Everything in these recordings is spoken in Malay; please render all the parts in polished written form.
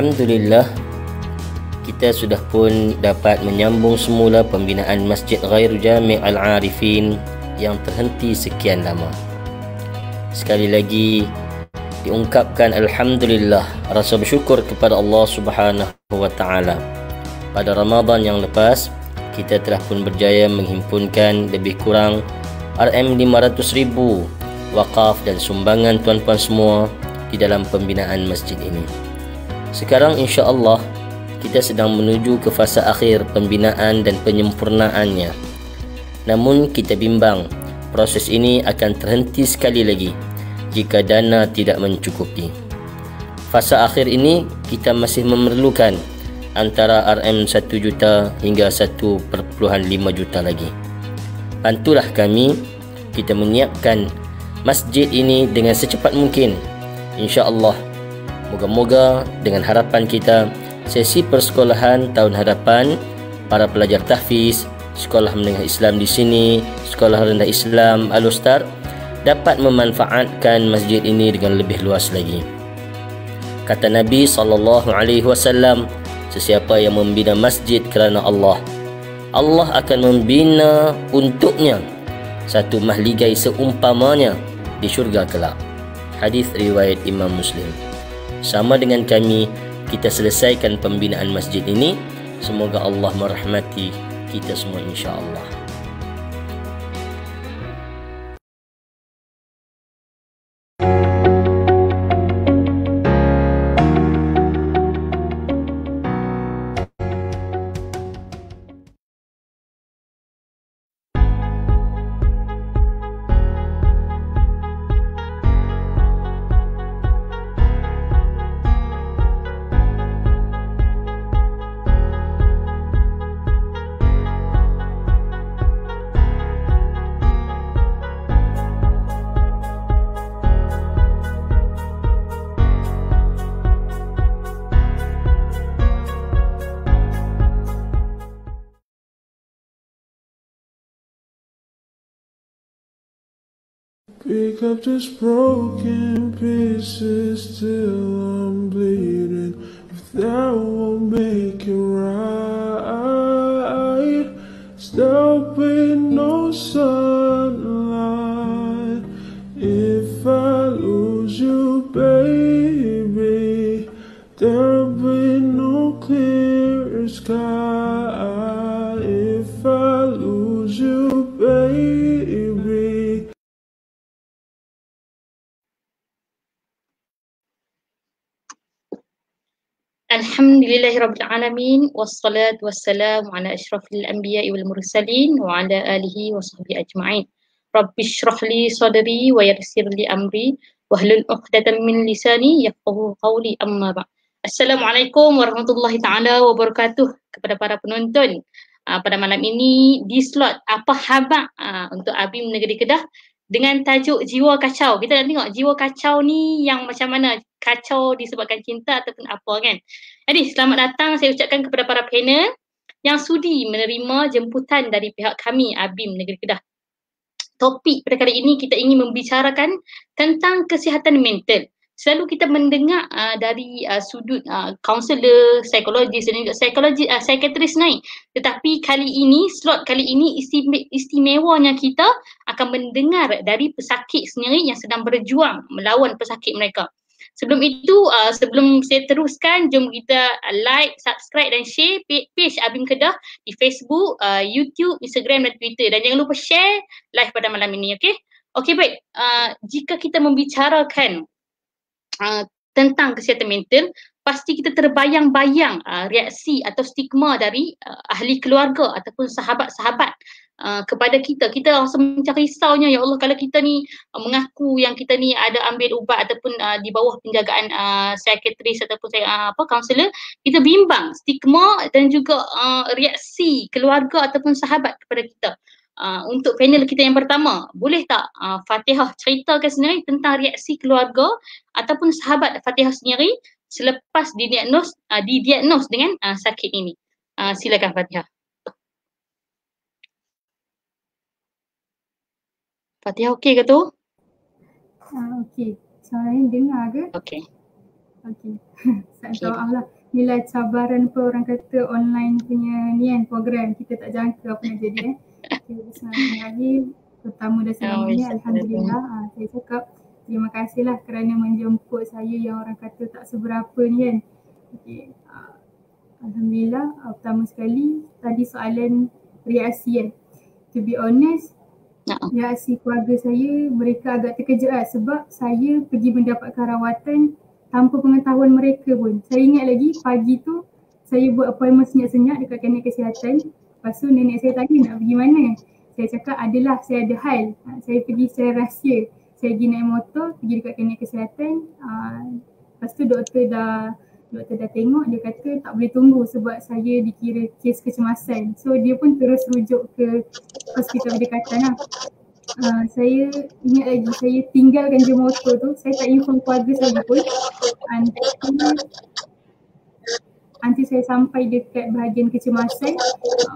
Alhamdulillah, kita sudah pun dapat menyambung semula pembinaan Masjid Ghairu Jami' Al-Arifin yang terhenti sekian lama. Sekali lagi diungkapkan Alhamdulillah, rasa bersyukur kepada Allah Subhanahu wa Ta'ala. Pada Ramadan yang lepas, kita telah pun berjaya menghimpunkan lebih kurang RM500,000 wakaf dan sumbangan tuan-puan semua di dalam pembinaan masjid ini. Sekarang insya-Allah kita sedang menuju ke fasa akhir pembinaan dan penyempurnaannya. Namun kita bimbang proses ini akan terhenti sekali lagi jika dana tidak mencukupi. Fasa akhir ini kita masih memerlukan antara RM1 juta hingga 1.5 juta lagi. Bantulah kami kita menyiapkan masjid ini dengan secepat mungkin. Insya-Allah, moga-moga dengan harapan kita, sesi persekolahan tahun hadapan para pelajar tahfiz, sekolah menengah Islam di sini, sekolah rendah Islam Al-Ustaz dapat memanfaatkan masjid ini dengan lebih luas lagi. Kata Nabi SAW, sesiapa yang membina masjid kerana Allah, Allah akan membina untuknya satu mahligai seumpamanya di syurga kelak. Hadis riwayat Imam Muslim. Sama dengan kami, kita selesaikan pembinaan masjid ini. Semoga Allah merahmati kita semua insya-Allah. Pick up just broken pieces till I'm bleeding. If that won't make it right, stop with no sunlight. If I lose you, baby, there'll be no clear sky. If I lose you, baby. Alhamdulillahirrabbilalamin. Wassalatu wassalamu ala ashrafil anbiya'i wal mursalin wa ala alihi wa sahbihi ajma'in. Rabbi shrahli sadri wa yassirli amri wahlul 'uqdatam min lisani yafqahu qawli, amma ba'd. Assalamualaikum warahmatullahi taala wabarakatuh kepada para penonton. Pada malam ini di slot apa khabar untuk ABIM Negeri Kedah dengan tajuk Jiwa Kacau. Kita nak tengok jiwa kacau ni yang macam mana, kacau disebabkan cinta ataupun apa kan. Jadi selamat datang saya ucapkan kepada para panel yang sudi menerima jemputan dari pihak kami ABIM Negeri Kedah. Topik pada kali ini kita ingin membicarakan tentang kesihatan mental. Selalu kita mendengar dari sudut kaunselor, psikologis dan juga psikiatris naik. Tetapi kali ini, slot kali ini istimewanya kita akan mendengar dari pesakit sendiri yang sedang berjuang melawan pesakit mereka. Sebelum itu, sebelum saya teruskan, jom kita like, subscribe dan share page ABIM Kedah di Facebook, YouTube, Instagram dan Twitter. Dan jangan lupa share live pada malam ini, okey? Okey, baik. Jika kita membicarakan tentang kesihatan mental, pasti kita terbayang-bayang reaksi atau stigma dari ahli keluarga ataupun sahabat-sahabat kepada kita. Kita rasa macam risaunya, ya Allah, kalau kita ni mengaku yang kita ni ada ambil ubat ataupun di bawah penjagaan psikiatris ataupun kaunselor, kita bimbang stigma dan juga reaksi keluarga ataupun sahabat kepada kita. Untuk panel kita yang pertama, boleh tak Fatihah ceritakan sendiri tentang reaksi keluarga ataupun sahabat Fatihah sendiri selepas didiagnos dengan sakit ini. Silakan Fatihah. Fatihah okey ke tu? Okey. Suara ni dengar ke? Okey. Okey. Saya tahu lah. Inilah cabaran apa orang kata online punya ni kan program. Kita tak jangka apa nak jadi Okay, bismillahirrahmanirrahim. Pertama dan selamanya alhamdulillah. Saya cakap terima kasihlah kerana menjemput saya yang orang kata tak seberapa ni kan. Okey. Alhamdulillah. Pertama sekali tadi soalan reaksi kan. To be honest, reaksi keluarga saya mereka agak terkejut lah sebab saya pergi mendapatkan rawatan tanpa pengetahuan mereka pun. Saya ingat lagi pagi tu saya buat appointment senyap-senyap dekat klinik kesihatan. Lepas tu nenek saya tanya nak pergi mana. Saya cakap adalah saya ada hal. Saya pergi secara rahsia. Saya pergi naik motor pergi dekat klinik kesihatan. Lepas tu doktor dah tengok, dia kata tak boleh tunggu sebab saya dikira kes kecemasan. So dia pun terus rujuk ke hospital berdekatan lah. Saya ingat lagi, saya tinggalkan je motor tu, saya tak inform keluarga saya pun Nanti saya sampai dekat bahagian kecemasan.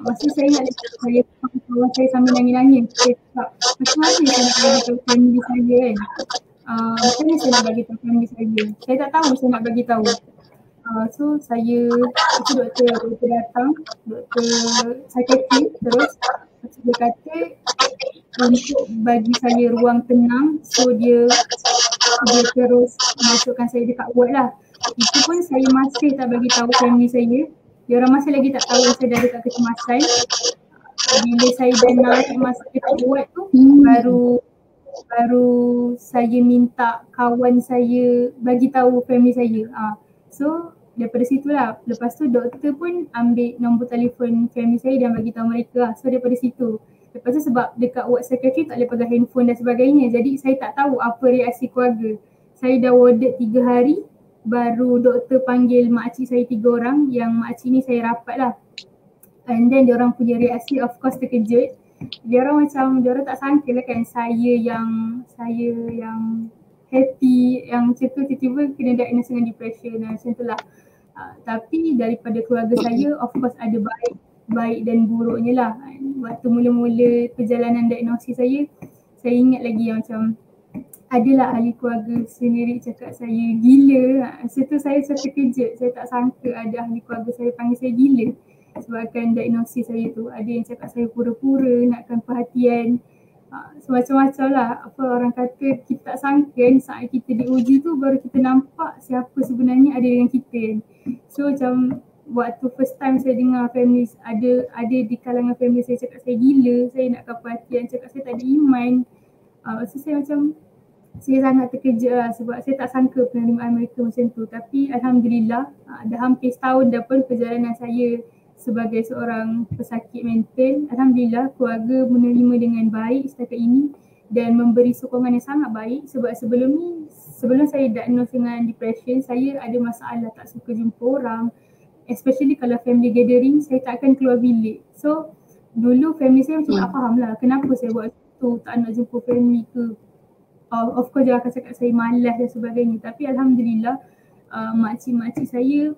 Masa saya ingat lagi, saya kawan saya sambil nangis-nangis. Saya cakap, macam mana saya nak bagi tahu family saya kan? Macam mana saya nak bagi tahu family saya? Saya tak tahu saya nak bagi tahu. So doktor datang, doktor psikiatri terus dia kata untuk bagi saya ruang tenang, so dia terus masukkan saya dekat ward lah. Itu pun saya masih tak bagi tahu family saya. Dia orang masih lagi tak tahu saya dah dekat kecemasan. Bila saya dah naik masuk dekat ward tu, baru saya minta kawan saya bagi tahu family saya. So daripada situlah, lepas tu doktor pun ambil nombor telefon family saya dan bagi tahu mereka lah. So daripada situ. Lepas tu sebab dekat ward secretary tak boleh pegang handphone dan sebagainya, jadi saya tak tahu apa reaksi keluarga. Saya dah warded 3 hari, baru doktor panggil makcik saya 3 orang, yang makcik ni saya rapat lah. And then diorang punya reaksi of course terkejut. Diorang tak sangka lah kan saya yang happy, yang macam tu tiba-tiba kena diagnose dengan depression dan macam tu lah. Tapi daripada keluarga saya of course ada baik dan buruknya lah. Waktu mula-mula perjalanan diagnosis saya ingat lagi yang macam adalah ahli keluarga sendiri cakap saya gila. Masa tu saya terkejut, saya tak sangka ada ahli keluarga saya panggil saya gila sebabkan diagnosis saya tu. Ada yang cakap saya pura-pura nakkan perhatian, semacam-macam lah. Apa orang kata kita tak sangka kan, saat kita diuji tu baru kita nampak siapa sebenarnya ada dengan kita kan. So macam waktu first time saya dengar family, ada di kalangan family saya cakap saya gila, saya nakkan perhatian, cakap saya tak ada iman. So saya sangat terkejut lah sebab saya tak sangka penerimaan mereka macam tu. Tapi alhamdulillah dah hampir setahun dah pun perjalanan saya sebagai seorang pesakit mental. Alhamdulillah keluarga menerima dengan baik setakat ini dan memberi sokongan yang sangat baik sebab sebelum saya diagnose dengan depression, saya ada masalah tak suka jumpa orang, especially kalau family gathering, saya tak akan keluar bilik. So dulu family saya macam tak faham lah kenapa saya buat tu, tak nak jumpa family ke. Of course dia akan cakap saya malas dan sebagainya, tapi alhamdulillah makcik-makcik saya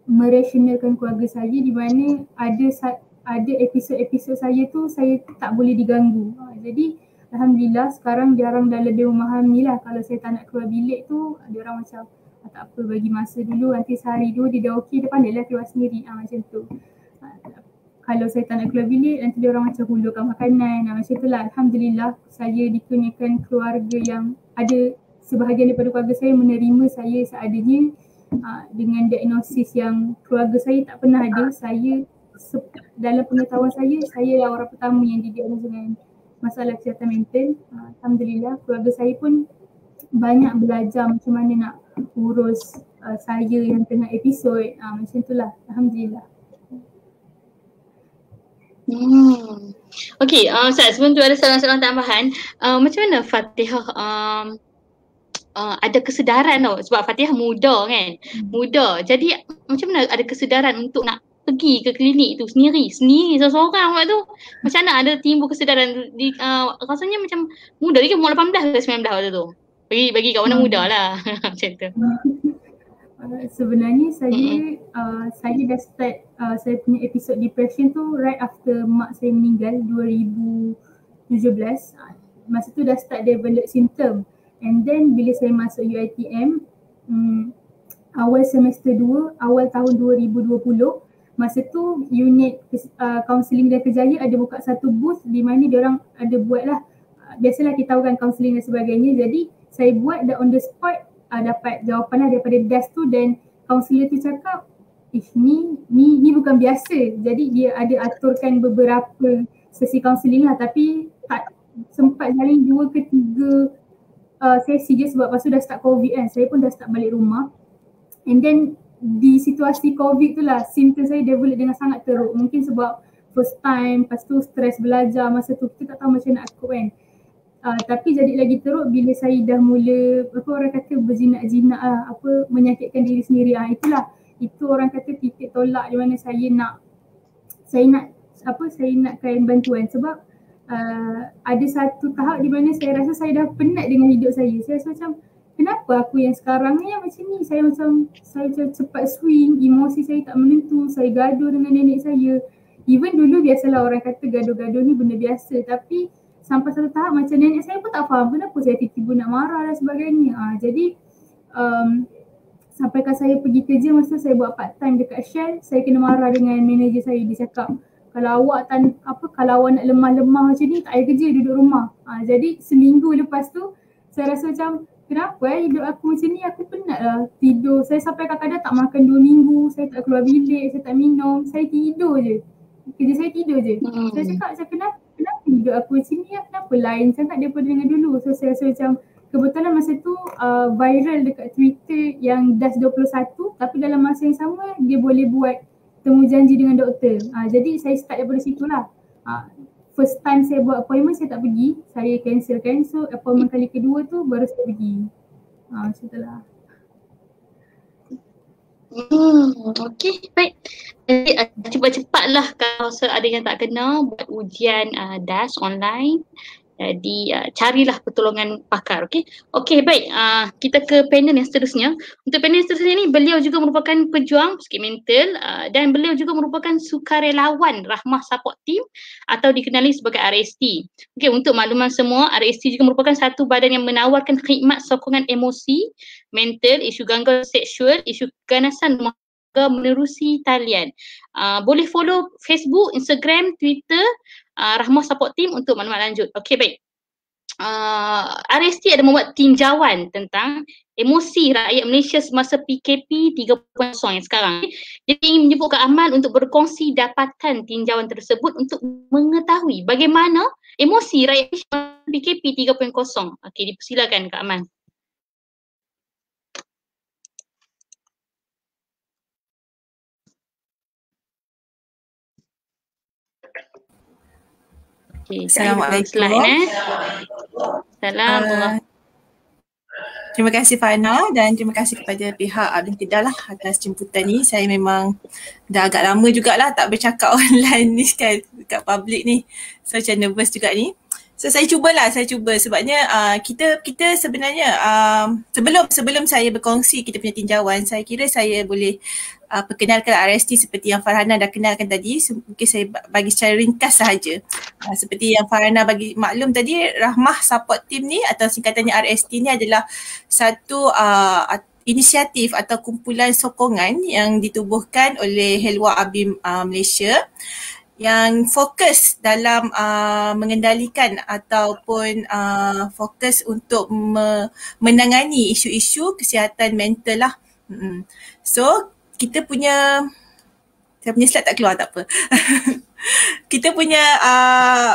merasionalkan keluarga saya di mana ada episod-episod saya tu saya tak boleh diganggu. Jadi alhamdulillah sekarang diorang dah lebih memahami lah kalau saya tak nak keluar bilik tu, diorang macam tak apa, bagi masa dulu, nanti sehari dua dia dah okey, dia pandai lah keluar sendiri macam tu. Kalau saya tak nak keluar bilik, nanti diorang macam hulurkan makanan, macam tu lah. Alhamdulillah saya dikurniakan keluarga yang ada, sebahagian daripada keluarga saya menerima saya seadanya. Dengan diagnosis yang keluarga saya tak pernah ada. Saya dalam pengetahuan saya lah orang pertama yang didiagnosis dengan masalah kesihatan mental. Alhamdulillah keluarga saya pun banyak belajar macam mana nak urus saya yang tengah episod, macam tu lah. Alhamdulillah. Okay, Ustaz, sebelum tu ada soalan-soalan tambahan. Macam mana Fatihah ada kesedaran tau, sebab Fatihah muda kan, muda. Jadi macam mana ada kesedaran untuk nak pergi ke klinik tu sendiri seorang waktu tu? Macam mana ada timbul kesedaran rasanya macam muda lagi, umur 18 ke 19 waktu tu? Bagi kat mana muda lah macam tu. Sebenarnya saya dah start saya punya episod depression tu right after mak saya meninggal 2017. Masa tu dah start develop simptom. And then bila saya masuk UiTM, awal semester 2, awal tahun 2020. Masa tu unit kaunseling dan kerjaya ada buka satu booth di mana diorang ada buat lah, biasalah kita tahu kan kaunseling dan sebagainya. Jadi saya buat dan on the spot dapat jawapan lah daripada DAS tu, dan kaunselor tu cakap ni bukan biasa. Jadi dia ada aturkan beberapa sesi kaunseling lah, tapi tak sempat jalin 2 ke 3 sesi je sebab lepas tu dah start COVID kan. Saya pun dah start balik rumah. And then di situasi COVID tu lah simptom saya develop dengan sangat teruk. Mungkin sebab first time, lepas tu stres belajar masa tu, kita tak tahu macam nak cope kan. Tapi jadi lagi teruk bila saya dah mula, apa orang kata, berjinak-jinak lah, menyakitkan diri sendiri. Itu orang kata titik tolak di mana saya nakkan bantuan. Sebab ada satu tahap di mana saya rasa saya dah penat dengan hidup saya. Saya rasa macam, kenapa aku yang sekarang ni macam ni? Saya macam cepat swing, emosi saya tak menentu, saya gaduh dengan nenek saya. Even dulu biasalah orang kata gaduh-gaduh ni benda biasa, tapi sampai satu tahap macam nenek saya pun tak faham kenapa saya tiba-tiba nak marah dan sebagainya. Jadi sampaikan saya pergi kerja, masa saya buat part time dekat Shell, saya kena marah dengan manager saya. Dia cakap, kalau awak nak lemah-lemah macam ni, tak payah kerja, duduk rumah. Jadi seminggu lepas tu saya rasa macam, kenapa hidup aku macam ni, aku penat lah tidur. Saya sampai kadang-kadang tak makan 2 minggu, saya tak keluar bilik, saya tak minum, saya tidur je. Kerja saya tidur je. Saya cakap macam, kenapa hidup aku macam ni, kenapa lain sangat daripada dengan dulu. So saya rasa macam, kebetulan masa tu viral dekat Twitter yang DAS 21, tapi dalam masa yang sama dia boleh buat temu janji dengan doktor. Jadi saya start daripada situ lah. First time saya buat appointment saya tak pergi, saya cancelkan. So appointment kali kedua tu baru saya pergi. Macam tu lah. Okey, baik. Jadi cepat-cepatlah kalau ada yang tak kena buat ujian DAS online. Jadi carilah pertolongan pakar. Okey, baik. Kita ke panel yang seterusnya. Untuk panel yang seterusnya ni, beliau juga merupakan pejuang sakit mental dan beliau juga merupakan sukarelawan Rahmah Support Team atau dikenali sebagai RST. Okey, untuk makluman semua, RST juga merupakan satu badan yang menawarkan khidmat sokongan emosi, mental, isu gangguan seksual, isu keganasan rumah tangga menerusi talian. Boleh follow Facebook, Instagram, Twitter Rahmah Support Team untuk maklumat lanjut. Okey, baik. RST ada membuat tinjauan tentang emosi rakyat Malaysia semasa PKP 3.0 yang sekarang. Jadi ingin menyebut Kak Amal untuk berkongsi dapatan tinjauan tersebut untuk mengetahui bagaimana emosi rakyat Malaysia PKP 3.0. Okey, dipersilakan Kak Amal. Okay, Assalamualaikum. Salam. Terima kasih Fana dan terima kasih kepada pihak Abdul Kedah lah atas jemputan ni. Saya memang dah agak lama jugalah tak bercakap online ni kan, dekat public ni. So macam nervous juga ni. So saya cuba sebabnya kita sebenarnya sebelum saya berkongsi kita punya tinjauan, saya kira saya boleh perkenalkan RST seperti yang Farhana dah kenalkan tadi. Mungkin saya bagi secara ringkas sahaja. Seperti yang Farhana bagi maklum tadi, Rahmah Support Team ni atau singkatannya RST ni adalah satu inisiatif atau kumpulan sokongan yang ditubuhkan oleh Helwa ABIM Malaysia yang fokus dalam mengendalikan ataupun fokus untuk menangani isu-isu kesihatan mental lah. So kita punya, saya punya slide tak keluar, tak apa. Kita punya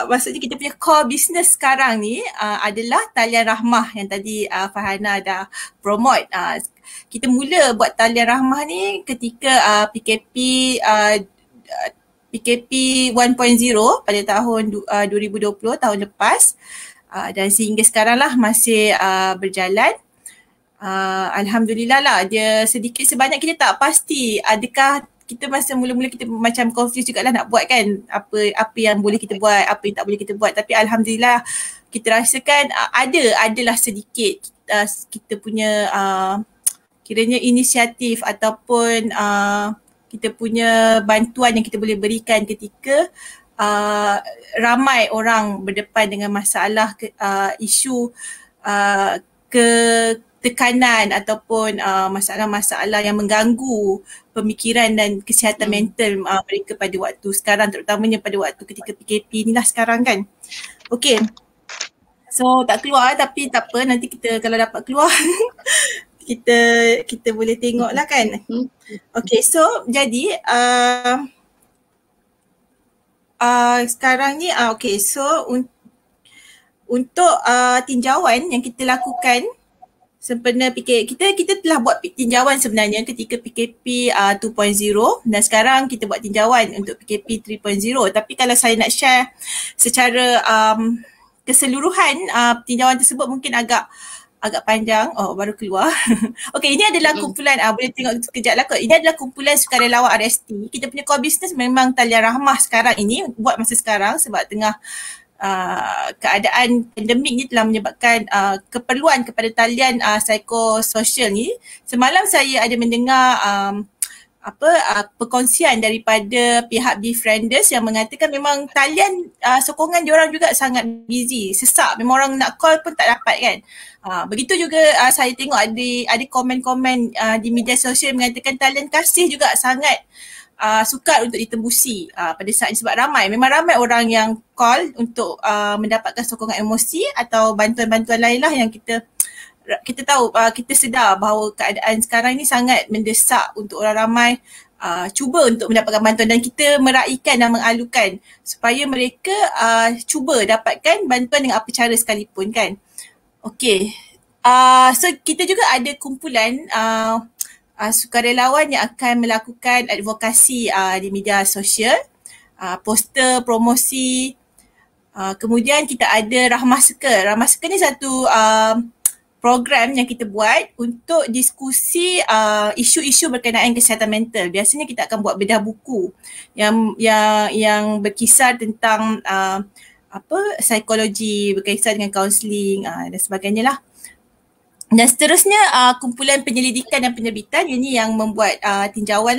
maksudnya kita punya core business sekarang ni adalah talian rahmah yang tadi Farhana dah promote. Kita mula buat talian rahmah ni ketika PKP 1.0 pada tahun 2020, tahun lepas, dan sehingga sekarang lah masih berjalan. Alhamdulillah lah, dia sedikit sebanyak kita tak pasti adakah kita masa mula-mula kita macam confused jugalah nak buat kan, apa yang boleh kita buat, apa yang tak boleh kita buat, tapi alhamdulillah kita rasakan adalah sedikit kita punya kiranya inisiatif ataupun kita punya bantuan yang kita boleh berikan ketika ramai orang berdepan dengan masalah isu tekanan ataupun masalah-masalah yang mengganggu pemikiran dan kesihatan mental mereka pada waktu sekarang, terutamanya pada waktu ketika PKP ni lah sekarang kan. Okay. So tak keluar tapi tak apa, nanti kita kalau dapat keluar kita boleh tengok lah kan. Okay, so jadi sekarang ni okay, so untuk tinjauan yang kita lakukan sempena kita telah buat tinjauan sebenarnya ketika PKP 2.0 dan sekarang kita buat tinjauan untuk PKP 3.0. Tapi kalau saya nak share secara keseluruhan tinjauan tersebut mungkin agak panjang. Oh, baru keluar. Okey, ini adalah kumpulan boleh tengok sekejap lah kot. Ini adalah kumpulan sukarelawan RST. Kita punya core business memang Talian Rahmah sekarang ini buat masa sekarang sebab tengah keadaan pandemik ni telah menyebabkan keperluan kepada talian psikososial ni. Semalam saya ada mendengar perkongsian daripada pihak Befrienders yang mengatakan memang talian sokongan diorang juga sangat busy, sesak, memang orang nak call pun tak dapat kan. Begitu juga saya tengok ada komen-komen di media sosial mengatakan talian kasih juga sangat sukar untuk ditembusi pada saat ini sebab memang ramai orang yang call untuk mendapatkan sokongan emosi atau bantuan-bantuan lain lah yang kita tahu, kita sedar bahawa keadaan sekarang ni sangat mendesak untuk orang ramai cuba untuk mendapatkan bantuan dan kita meraihkan dan mengalukan supaya mereka cuba dapatkan bantuan dengan apa cara sekalipun kan. Okay, so kita juga ada kumpulan sukarelawan yang akan melakukan advokasi di media sosial, poster, promosi. Kemudian kita ada Rahmah Circle. Rahmah Circle ni satu program yang kita buat untuk diskusi isu-isu berkenaan kesihatan mental. Biasanya kita akan buat bedah buku yang berkisar tentang psikologi, berkaitan dengan kaunseling dan sebagainya lah. Dan seterusnya kumpulan penyelidikan dan penerbitan ini yang membuat tinjauan,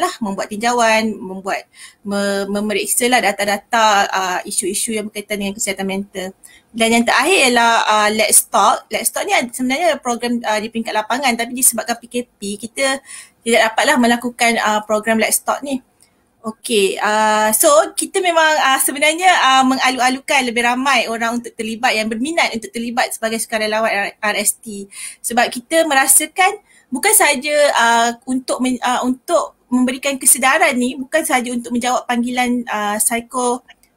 memeriksa lah data-data isu-isu yang berkaitan dengan kesihatan mental. Dan yang terakhir ialah Let's Talk. Let's Talk ni sebenarnya program di peringkat lapangan tapi disebabkan PKP kita tidak dapatlah melakukan program Let's Talk ni. Okay, so kita memang sebenarnya mengalu-alukan lebih ramai orang untuk terlibat, yang berminat untuk terlibat sebagai sukarelawan RST. Sebab kita merasakan bukan sahaja untuk memberikan kesedaran ni, bukan sahaja untuk menjawab panggilan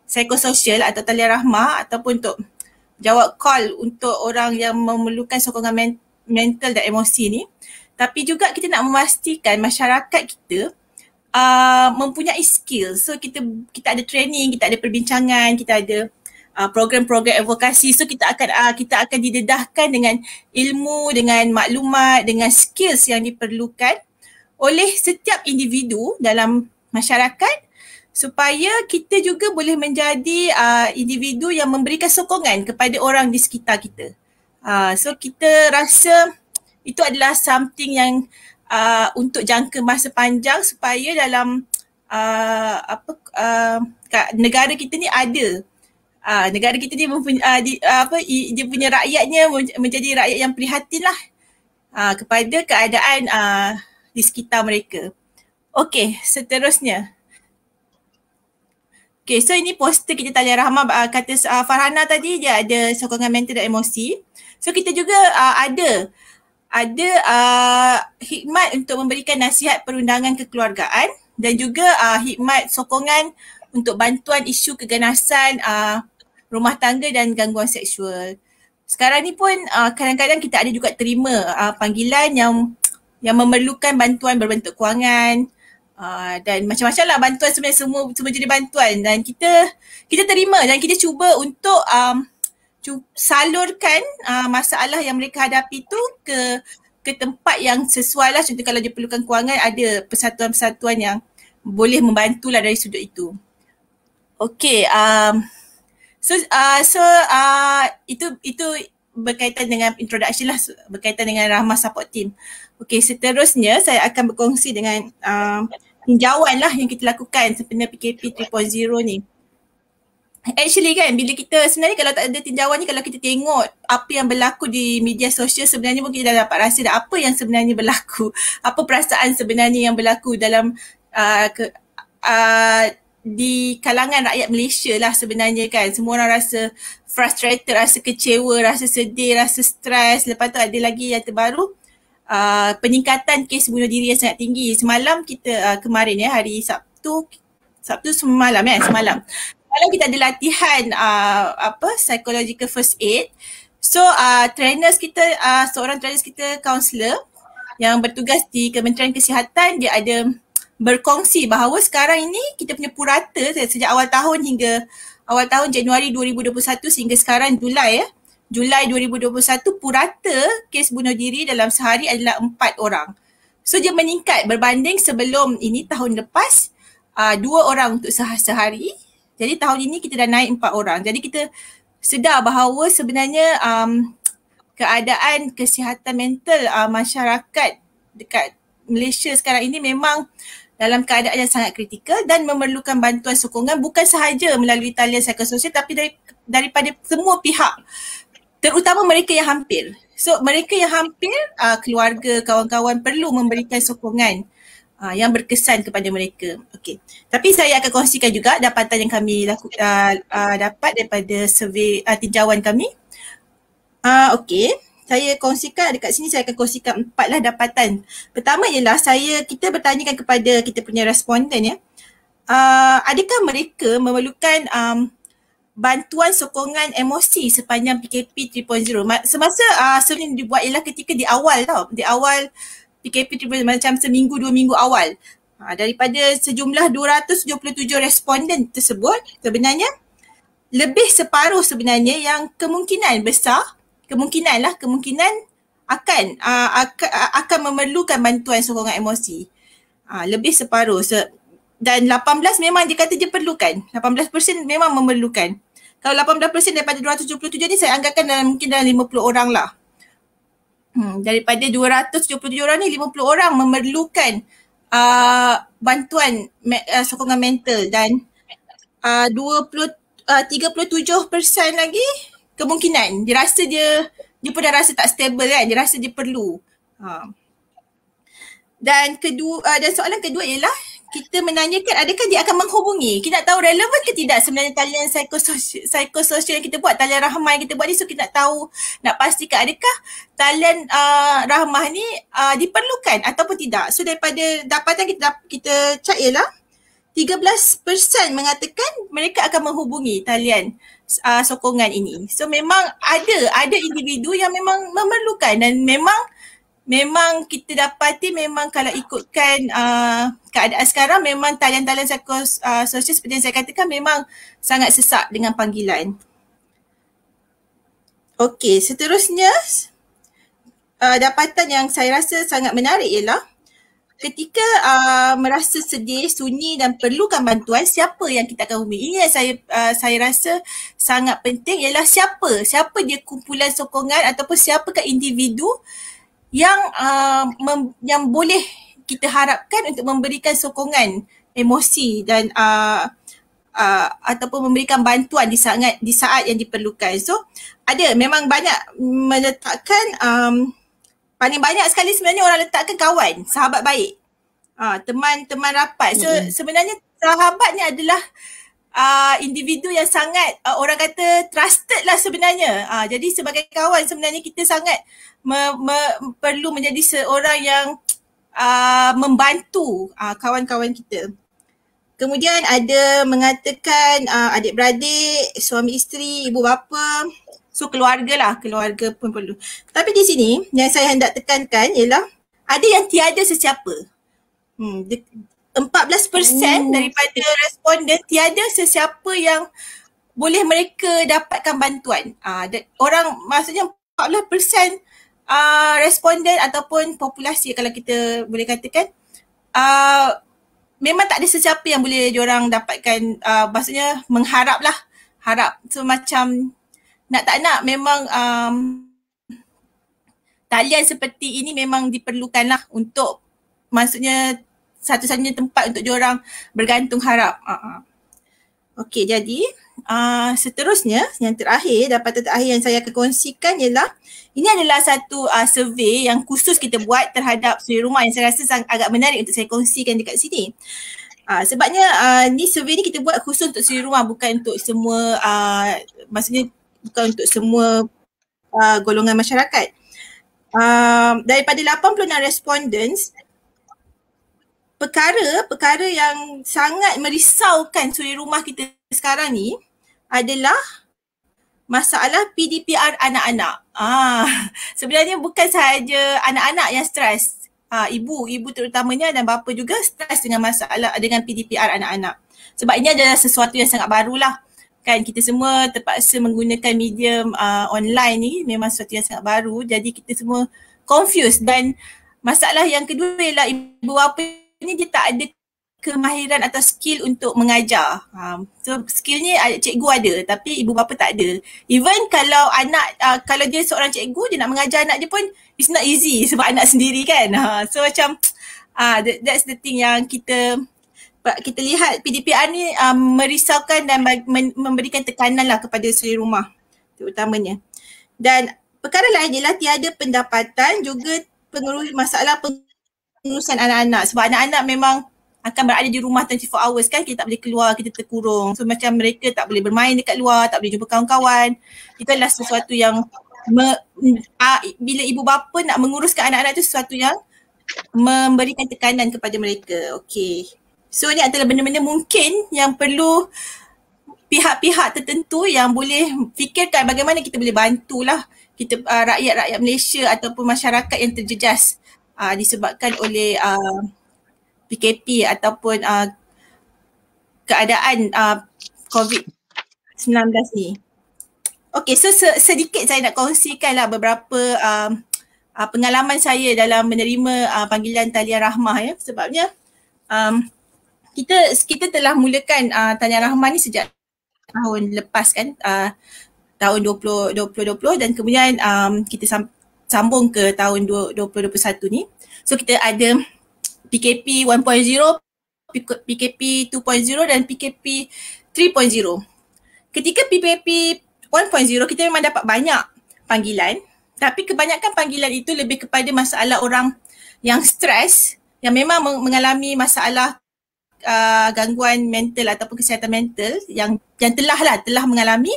psikososial atau Talian Rahmah ataupun untuk jawab call untuk orang yang memerlukan sokongan mental dan emosi ni, tapi juga kita nak memastikan masyarakat kita mempunyai skill. So kita ada training, kita ada perbincangan, kita ada program-program advokasi. So kita akan didedahkan dengan ilmu, dengan maklumat, dengan skills yang diperlukan oleh setiap individu dalam masyarakat supaya kita juga boleh menjadi individu yang memberikan sokongan kepada orang di sekitar kita. So kita rasa itu adalah something yang untuk jangka masa panjang supaya dalam negara kita ni ada negara kita ni dia punya rakyatnya menjadi rakyat yang prihatin lah kepada keadaan di sekitar mereka. Okey, seterusnya. Okay, so ini poster kita Talian Rahmah. Kata Farhana tadi dia ada sokongan mental dan emosi. So kita juga ada hikmat untuk memberikan nasihat perundangan kekeluargaan dan juga hikmat sokongan untuk bantuan isu keganasan rumah tangga dan gangguan seksual. Sekarang ni pun kadang-kadang kita ada juga terima panggilan yang memerlukan bantuan berbentuk kewangan dan macam-macam lah bantuan, sebenarnya semua jenis bantuan, dan kita terima dan kita cuba untuk salurkan masalah yang mereka hadapi tu ke tempat yang sesuai lah. Contoh kalau dia perlukan kewangan, ada persatuan-persatuan yang boleh membantulah dari sudut itu. Okay, itu berkaitan dengan introduction lah, berkaitan dengan Rahmah Support Team. Okay, seterusnya saya akan berkongsi dengan tinjauan lah yang kita lakukan sempena PKP 3.0 ni. Actually kan, bila kita sebenarnya kalau tak ada tinjauan ni, kalau kita tengok apa yang berlaku di media sosial, sebenarnya pun kita dah dapat rasa dah apa yang sebenarnya berlaku, apa perasaan sebenarnya yang berlaku dalam di kalangan rakyat Malaysia lah sebenarnya kan. Semua orang rasa frustrated, rasa kecewa, rasa sedih, rasa stres. Lepas tu ada lagi yang terbaru, peningkatan kes bunuh diri yang sangat tinggi. Semalam kita, kemarin ya, hari Sabtu semalam semalam kita ada latihan psychological first aid. So trainers kita, seorang trainers kita kaunselor yang bertugas di Kementerian Kesihatan, dia ada berkongsi bahawa sekarang ini kita punya purata sejak awal tahun hingga awal tahun Januari 2021 sehingga sekarang Julai 2021, purata kes bunuh diri dalam sehari adalah 4 orang. So dia meningkat berbanding sebelum ini tahun lepas 2 orang untuk sehari. Jadi tahun ini kita dah naik 4 orang. Jadi kita sedar bahawa sebenarnya keadaan kesihatan mental masyarakat dekat Malaysia sekarang ini memang dalam keadaan yang sangat kritikal dan memerlukan bantuan sokongan bukan sahaja melalui talian psikososial tapi daripada semua pihak, terutama mereka yang hampir. So mereka yang hampir, keluarga, kawan-kawan perlu memberikan sokongan yang berkesan kepada mereka. Okey. Tapi saya akan kongsikan juga dapatan yang kami dapat daripada survey tinjauan kami. Okey. Saya kongsikan dekat sini, saya akan kongsikan 4 lah dapatan. Pertama ialah kita bertanyakan kepada kita punya responden ya. Adakah mereka memerlukan bantuan sokongan emosi sepanjang PKP 3.0? Semasa sebenarnya dibuat ialah ketika di awal PKP 3.0, macam seminggu 2 minggu awal. Daripada sejumlah 277 responden tersebut, sebenarnya lebih separuh sebenarnya yang kemungkinan akan memerlukan bantuan sokongan emosi. Lebih separuh. Dan 18 memang dia kata dia perlukan. 18% memang memerlukan. Kalau 18% daripada 277 ni saya anggapkan mungkin dalam 50 orang lah. Daripada 277 orang ni 50 orang memerlukan bantuan sokongan mental dan 37% lagi kemungkinan dia rasa dia pun dah rasa tak stable kan, dia rasa dia perlu. Dan soalan kedua ialah kita menanyakan adakah dia akan menghubungi. Kita nak tahu relevan ke tidak sebenarnya talian psikososial yang kita buat, talian rahmah yang kita buat ni. So kita nak tahu, nak pastikan adakah talian rahmah ni diperlukan ataupun tidak. So daripada dapatan kita cek ialah 13% mengatakan mereka akan menghubungi talian sokongan ini. So memang ada individu yang memang memerlukan dan memang kita dapati memang kalau ikutkan keadaan sekarang memang talian-talian psikososial seperti yang saya katakan memang sangat sesak dengan panggilan. Okey, seterusnya dapatan yang saya rasa sangat menarik ialah ketika merasa sedih, sunyi dan perlukan bantuan, siapa yang kita akan hubungi? Ini yang saya rasa sangat penting ialah siapa dia kumpulan sokongan ataupun siapakah individu yang boleh kita harapkan untuk memberikan sokongan emosi dan ataupun memberikan bantuan di saat yang diperlukan. So memang banyak meletakkan paling banyak sekali sebenarnya orang letakkan kawan, sahabat baik, teman rapat. So sebenarnya sahabat ni adalah individu yang sangat orang kata trusted lah sebenarnya. Jadi sebagai kawan sebenarnya kita sangat perlu menjadi seorang yang membantu kawan-kawan kita. Kemudian ada mengatakan adik-beradik, suami isteri, ibu bapa. So keluarga pun perlu. Tapi di sini yang saya hendak tekankan ialah ada yang tiada sesiapa. 14% daripada responden tiada sesiapa yang boleh mereka dapatkan bantuan. Maksudnya 14% responden ataupun populasi kalau kita boleh katakan memang tak ada sesiapa yang boleh diorang dapatkan, maksudnya harap. So macam nak tak nak memang talian seperti ini memang diperlukan lah untuk, maksudnya satu-satunya tempat untuk diorang bergantung harap. Okey, jadi seterusnya yang terakhir, dapatan terakhir yang saya akan kongsikan ialah ini adalah satu survey yang khusus kita buat terhadap suri rumah yang saya rasa agak menarik untuk saya kongsikan dekat sini. Sebabnya ni survey ni kita buat khusus untuk suri rumah, bukan untuk semua maksudnya bukan untuk semua golongan masyarakat. Daripada 86 respondents, perkara yang sangat merisaukan suri rumah kita sekarang ni adalah masalah PDPR anak-anak. Sebenarnya bukan sahaja anak-anak yang stres. Ibu terutamanya dan bapa juga stres dengan masalah dengan PDPR anak-anak. Sebab ini adalah sesuatu yang sangat barulah. Kan kita semua terpaksa menggunakan medium online ni, memang sesuatu yang sangat baru. Jadi kita semua confused, dan masalah yang kedua ialah ibu bapa ni dia tak ada kemahiran atau skill untuk mengajar. So skill ni cikgu ada tapi ibu bapa tak ada. Even kalau anak, kalau dia seorang cikgu, dia nak mengajar anak dia pun it's not easy sebab anak sendiri kan. So macam that's the thing yang kita lihat PDPR ni merisaukan dan memberikan tekanan lah kepada suri rumah terutamanya. Dan perkara lain ialah tiada pendapatan, juga masalah pengurusan anak-anak. Sebab anak-anak memang akan berada di rumah 24 hours kan, kita tak boleh keluar, kita terkurung. So macam mereka tak boleh bermain dekat luar, tak boleh jumpa kawan-kawan. Itu adalah sesuatu yang bila ibu bapa nak menguruskan anak-anak tu sesuatu yang memberikan tekanan kepada mereka. Okay. So ni adalah benda-benda mungkin yang perlu pihak-pihak tertentu yang boleh fikirkan bagaimana kita boleh bantulah kita rakyat-rakyat Malaysia ataupun masyarakat yang terjejas disebabkan oleh PKP ataupun keadaan COVID-19 ni. Okay, so sedikit saya nak kongsikan lah beberapa pengalaman saya dalam menerima panggilan talian rahmah ya. Sebabnya kita telah mulakan talian rahmah ni sejak tahun lepas kan, tahun 2020, dan kemudian kita sambung ke tahun 2021 ni. So kita ada PKP 1.0, PKP 2.0 dan PKP 3.0. Ketika PKP 1.0 kita memang dapat banyak panggilan, tapi kebanyakan panggilan itu lebih kepada masalah orang yang stres, yang memang mengalami masalah gangguan mental ataupun kesihatan mental yang telah mengalami,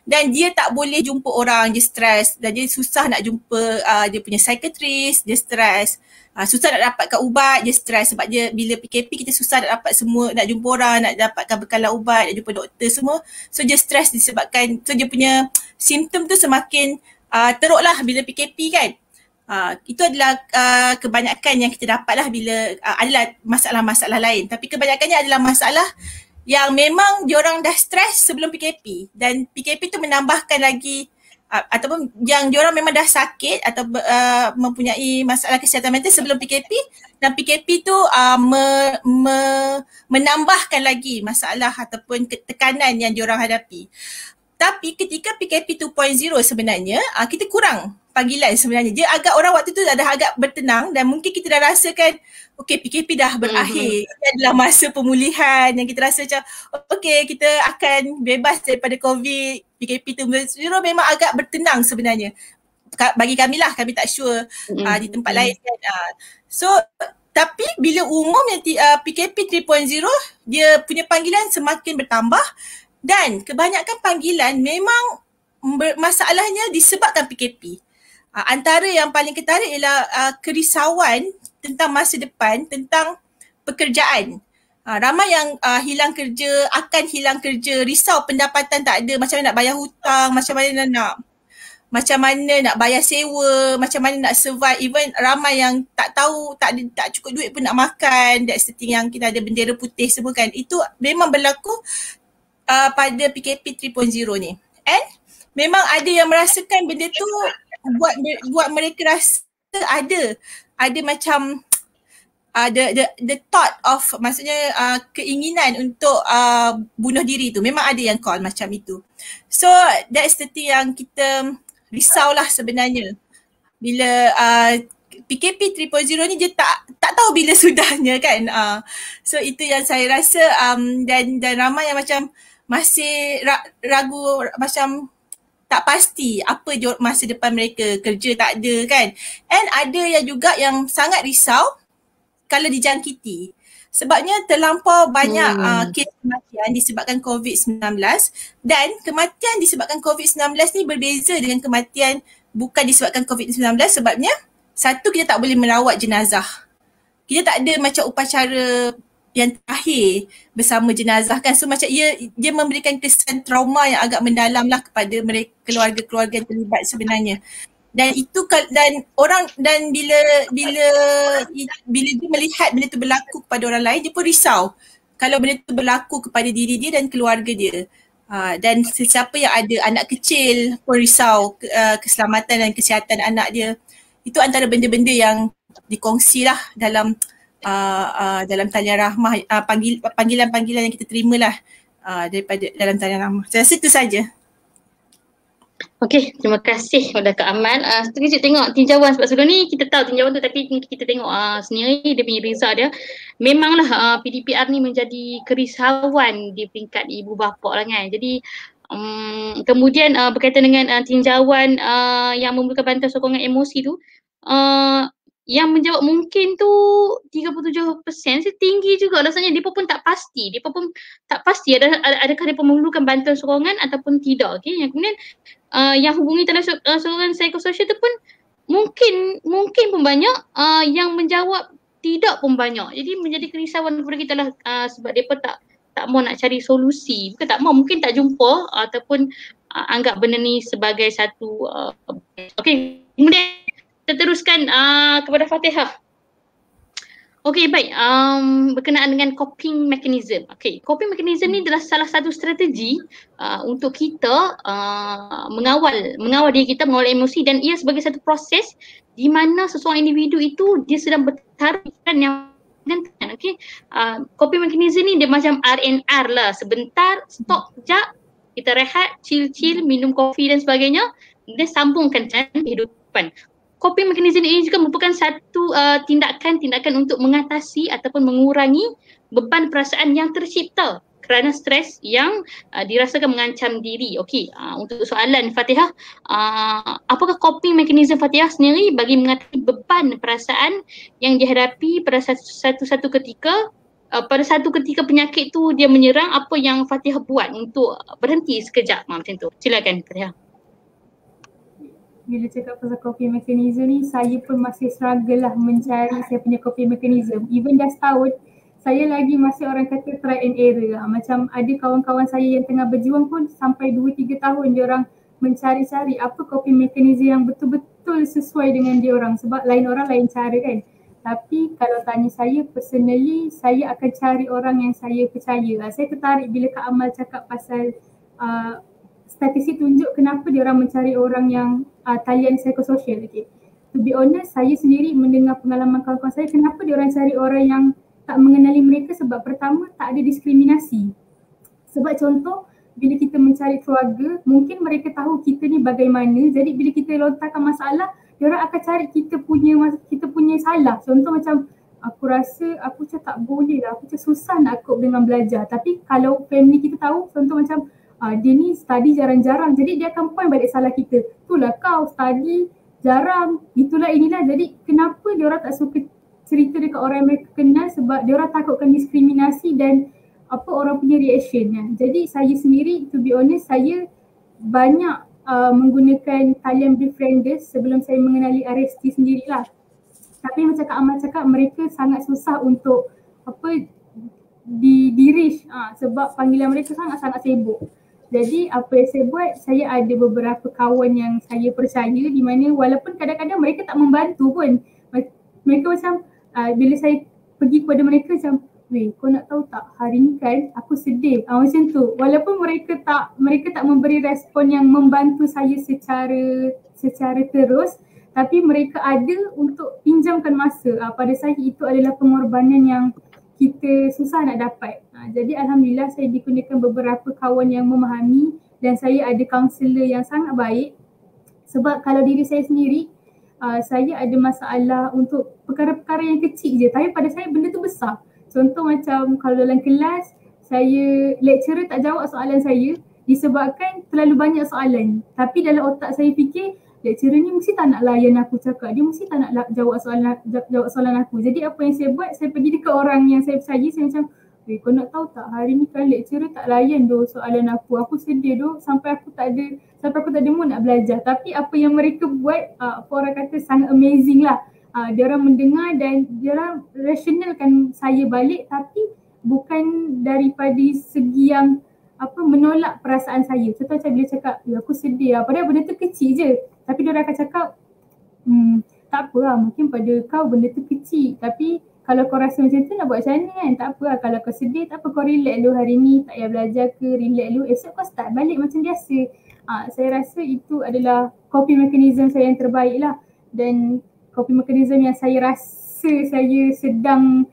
dan dia tak boleh jumpa orang, dia stres dan dia susah nak jumpa dia punya psychiatrist, dia stres, susah nak dapatkan ubat, dia stres sebab dia bila PKP kita susah nak dapat semua, nak jumpa orang, nak dapatkan bekalan ubat, nak jumpa doktor semua. So dia stres disebabkan, so dia punya simptom tu semakin teruklah bila PKP kan. Itu adalah kebanyakan yang kita dapatlah bila adalah masalah-masalah lain, tapi kebanyakannya adalah masalah yang memang diorang dah stres sebelum PKP, dan PKP tu menambahkan lagi ataupun yang diorang memang dah sakit atau mempunyai masalah kesihatan mental sebelum PKP, dan PKP tu menambahkan lagi masalah ataupun tekanan yang diorang hadapi. Tapi ketika PKP 2.0 sebenarnya kita kurang panggilan sebenarnya. Dia agak, orang waktu tu dah agak bertenang dan mungkin kita dah rasakan okay, PKP dah berakhir. Ini adalah masa pemulihan yang kita rasa macam okay, kita akan bebas daripada COVID. PKP 2.0 memang agak bertenang sebenarnya. Bagi kami lah, kami tak sure di tempat lain kan. So tapi bila umum yang PKP 3.0 dia punya panggilan semakin bertambah, dan kebanyakan panggilan memang masalahnya disebabkan PKP. Antara yang paling ketara ialah kerisauan tentang masa depan, tentang pekerjaan. Ramai yang hilang kerja, akan hilang kerja, risau pendapatan tak ada, macam mana nak bayar hutang, macam mana nak bayar sewa, macam mana nak survive. Even ramai yang tak tahu, tak cukup duit pun nak makan. That's the thing yang kita ada bendera putih semua kan. Itu memang berlaku pada PKP 3.0 ni. And memang ada yang merasakan benda tu buat mereka rasa ada macam the thought of, maksudnya keinginan untuk bunuh diri tu. Memang ada yang call macam itu. So that's the thing yang kita risaulah sebenarnya. Bila PKP 3.0 ni dia tak tahu bila sudahnya kan. So itu yang saya rasa dan ramai yang macam masih ragu, macam tak pasti apa masa depan mereka, kerja tak ada kan. And ada yang juga yang sangat risau kalau dijangkiti. Sebabnya terlampau banyak kes kematian disebabkan COVID-19 dan kematian disebabkan COVID-19 ni berbeza dengan kematian bukan disebabkan COVID-19 sebabnya satu, kita tak boleh merawat jenazah. Kita tak ada macam upacara yang terakhir bersama jenazah kan. So macam dia memberikan kesan trauma yang agak mendalam lah kepada mereka, keluarga-keluarga yang terlibat sebenarnya. Dan itu dan orang, dan bila dia melihat benda tu berlaku kepada orang lain, dia pun risau kalau benda tu berlaku kepada diri dia dan keluarga dia. Dan sesiapa yang ada anak kecil pun risau keselamatan dan kesihatan anak dia. Itu antara benda-benda yang dikongsi lah dalam talian rahmah, panggilan-panggilan yang kita terima lah daripada dalam talian rahmah. Saya rasa itu saja. Okey, terima kasih kepada Kak Amal. Sekejap tengok tinjauan sebab sebelum ni kita tahu tinjauan tu tapi kita tengok sendiri dia punya result dia. Memanglah PDPR ni menjadi kerisauan di peringkat ibu bapa lah kan. Jadi kemudian berkaitan dengan tinjauan yang memerlukan bantuan sokongan emosi tu, yang menjawab mungkin tu 37% tinggi juga. Rasanya dia pun tak pasti. Dia pun tak pasti adakah dia memerlukan bantuan sokongan ataupun tidak. Okay? Yang kemudian yang hubungi talian sokongan psikososial tu pun mungkin pun banyak, yang menjawab tidak pun banyak. Jadi menjadi kerisauan kepada kita lah sebab dia pun tak mau nak cari solusi. Bukan tak mau, mungkin tak jumpa ataupun anggap benda ni sebagai satu okey. Kemudian kita teruskan kepada Fatihah. Okey, baik. Berkenaan dengan coping mechanism. Okey, coping mechanism ni adalah salah satu strategi untuk kita mengawal diri kita, mengawal emosi, dan ia sebagai satu proses di mana seseorang individu itu dia sedang bertarung yang okey. Coping mechanism ni dia macam R&R lah. Sebentar, stop kejap, kita rehat, chill, minum kopi dan sebagainya, dan sambungkan kehidupan. Coping mechanism ini juga merupakan satu tindakan untuk mengatasi ataupun mengurangi beban perasaan yang tercipta kerana stres yang dirasakan mengancam diri. Okey, untuk soalan Fatihah, apakah coping mechanism Fatihah sendiri bagi mengatasi beban perasaan yang dihadapi pada satu ketika, pada satu ketika penyakit tu dia menyerang, apa yang Fatihah buat untuk berhenti sekejap macam tu? Silakan Fatihah. Bila cakap pasal coping mechanism ni, saya pun masih struggle lah mencari saya punya coping mechanism. Even dah setahun, saya lagi masih orang kata try and error lah. Macam ada kawan-kawan saya yang tengah berjuang pun sampai 2-3 tahun dia orang mencari-cari apa coping mechanism yang betul-betul sesuai dengan dia orang. Sebab lain orang lain cara kan. Tapi kalau tanya saya personally, saya akan cari orang yang saya percaya. Saya tertarik bila Kak Amal cakap pasal statistik tunjuk kenapa dia orang mencari orang yang talian psikososial. Okay. To be honest, saya sendiri mendengar pengalaman kawan-kawan saya, kenapa dia orang cari orang yang tak mengenali mereka, sebab pertama tak ada diskriminasi. Sebab contoh, bila kita mencari keluarga, mungkin mereka tahu kita ni bagaimana, jadi bila kita lontarkan masalah, dia orang akan cari kita punya salah. Contoh macam, aku rasa aku macam tak boleh lah, aku macam susah nak cope dengan belajar. Tapi kalau family kita tahu, contoh macam dia ni study jarang-jarang, jadi dia akan point balik salah kita. Itulah kau study jarang, itulah inilah. Jadi kenapa dia orang tak suka cerita dekat orang yang mereka kenal, sebab dia orang takutkan diskriminasi dan apa orang punya reaction kan. Jadi saya sendiri, to be honest, saya banyak menggunakan talian befrienders sebelum saya mengenali RST sendirilah. Tapi macam Kak Amal cakap, mereka sangat susah untuk di reach sebab panggilan mereka sangat-sangat sibuk. Jadi apa yang saya buat, saya ada beberapa kawan yang saya percaya di mana walaupun kadang-kadang mereka tak membantu pun. Mereka macam bila saya pergi kepada mereka macam, weh kau nak tahu tak, hari ni kan aku sedih. Macam tu. Walaupun mereka tak memberi respon yang membantu saya secara terus, tapi mereka ada untuk pinjamkan masa. Pada saya itu adalah pengorbanan yang kita susah nak dapat. Jadi alhamdulillah saya digunakan beberapa kawan yang memahami dan saya ada kaunselor yang sangat baik. Sebab kalau diri saya sendiri, saya ada masalah untuk perkara-perkara yang kecil je, tapi pada saya benda tu besar. Contoh macam kalau dalam kelas, lecturer tak jawab soalan saya disebabkan terlalu banyak soalan. Tapi dalam otak saya fikir lecturer ni mesti tak nak layan aku cakap, dia mesti tak nak jawab soalan aku. Jadi apa yang saya buat, saya pergi dekat orang yang saya percaya, saya macam, kau nak tahu tak, hari ni kan lecturer tak layan doh soalan aku sedih doh sampai aku tak ada mood nak belajar. Tapi apa yang mereka buat, apa orang kata sangat amazing lah. Dia orang mendengar dan dia orang rationalkan saya balik, tapi bukan daripada segi yang menolak perasaan saya. Contoh macam bila cakap, aku sedih lah, padahal benda tu kecil je. Tapi dia orang akan cakap, tak apa lah, mungkin pada kau benda tu kecil, tapi kalau kau rasa macam tu nak buat macam mana kan, tak apa lah. Kalau kau sedih, tak apa, kau relax dulu hari ni, tak payah belajar ke, relax dulu, esok kau start balik macam biasa. Saya rasa itu adalah coping mechanism saya yang terbaik lah. Dan coping mechanism yang saya rasa saya sedang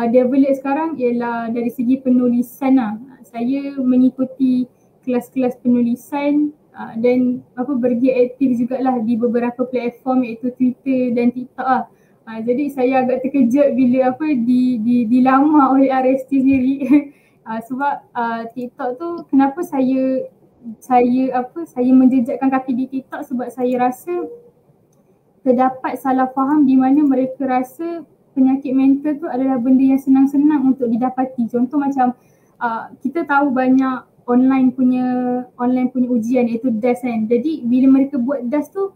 develop sekarang ialah dari segi penulisan lah. Saya mengikuti kelas-kelas penulisan dan bergiat aktif jugalah di beberapa platform iaitu Twitter dan TikTok lah. Jadi saya agak terkejut bila dilamar oleh RST sendiri sebab TikTok tu kenapa saya menjejakkan kaki di TikTok, sebab saya rasa terdapat salah faham di mana mereka rasa penyakit mental tu adalah benda yang senang-senang untuk didapati. Contoh macam kita tahu banyak online punya ujian iaitu DAS kan. Jadi bila mereka buat DAS tu,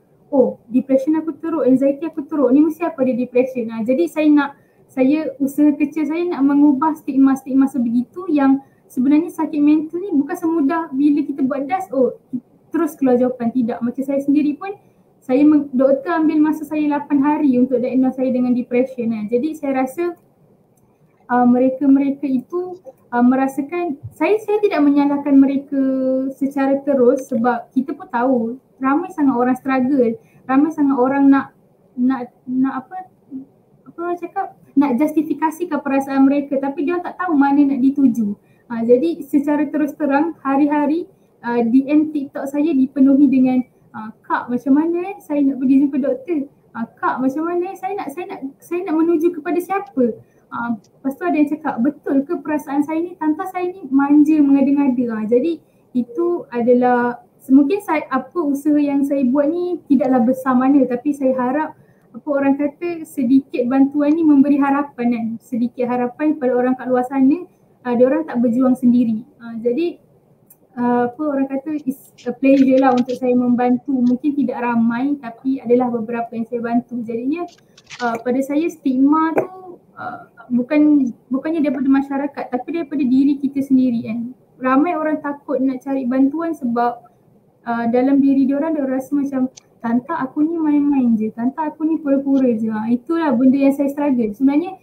depression aku teruk, anxiety aku teruk, ni mesti apa dia depression. Jadi usaha kecil saya nak mengubah stigma-stigma sebegitu yang sebenarnya sakit mental ni bukan semudah bila kita buat DAS, terus keluar jawapan. Tidak, macam saya sendiri pun, doktor ambil masa saya 8 hari untuk diagnose saya dengan depression. Jadi saya rasa mereka itu merasakan, saya tidak menyalahkan mereka secara terus sebab kita pun tahu ramai sangat orang struggle, ramai sangat orang nak nak justifikasikan perasaan mereka tapi dia tak tahu mana nak dituju. Jadi secara terus terang hari-hari DM TikTok saya dipenuhi dengan Kak, macam mana saya nak pergi jumpa doktor? Kak, macam mana saya nak menuju kepada siapa? Lepas tu ada yang cakap, betul ke perasaan saya ni, tanta saya ni manja mengada-ngada. Jadi itu adalah, mungkin usaha yang saya buat ni tidaklah besar mana, tapi saya harap orang kata sedikit bantuan ni memberi harapan kan. Sedikit harapan kepada orang kat luar sana, dia orang tak berjuang sendiri. Jadi orang kata it's a pleasure lah untuk saya membantu. Mungkin tidak ramai tapi adalah beberapa yang saya bantu. Jadinya pada saya stigma tu bukannya daripada masyarakat tapi daripada diri kita sendiri kan. Ramai orang takut nak cari bantuan sebab dalam diri diorang rasa macam tanta aku ni main-main je, tanta aku ni pura-pura je. Itulah benda yang saya struggle. Sebenarnya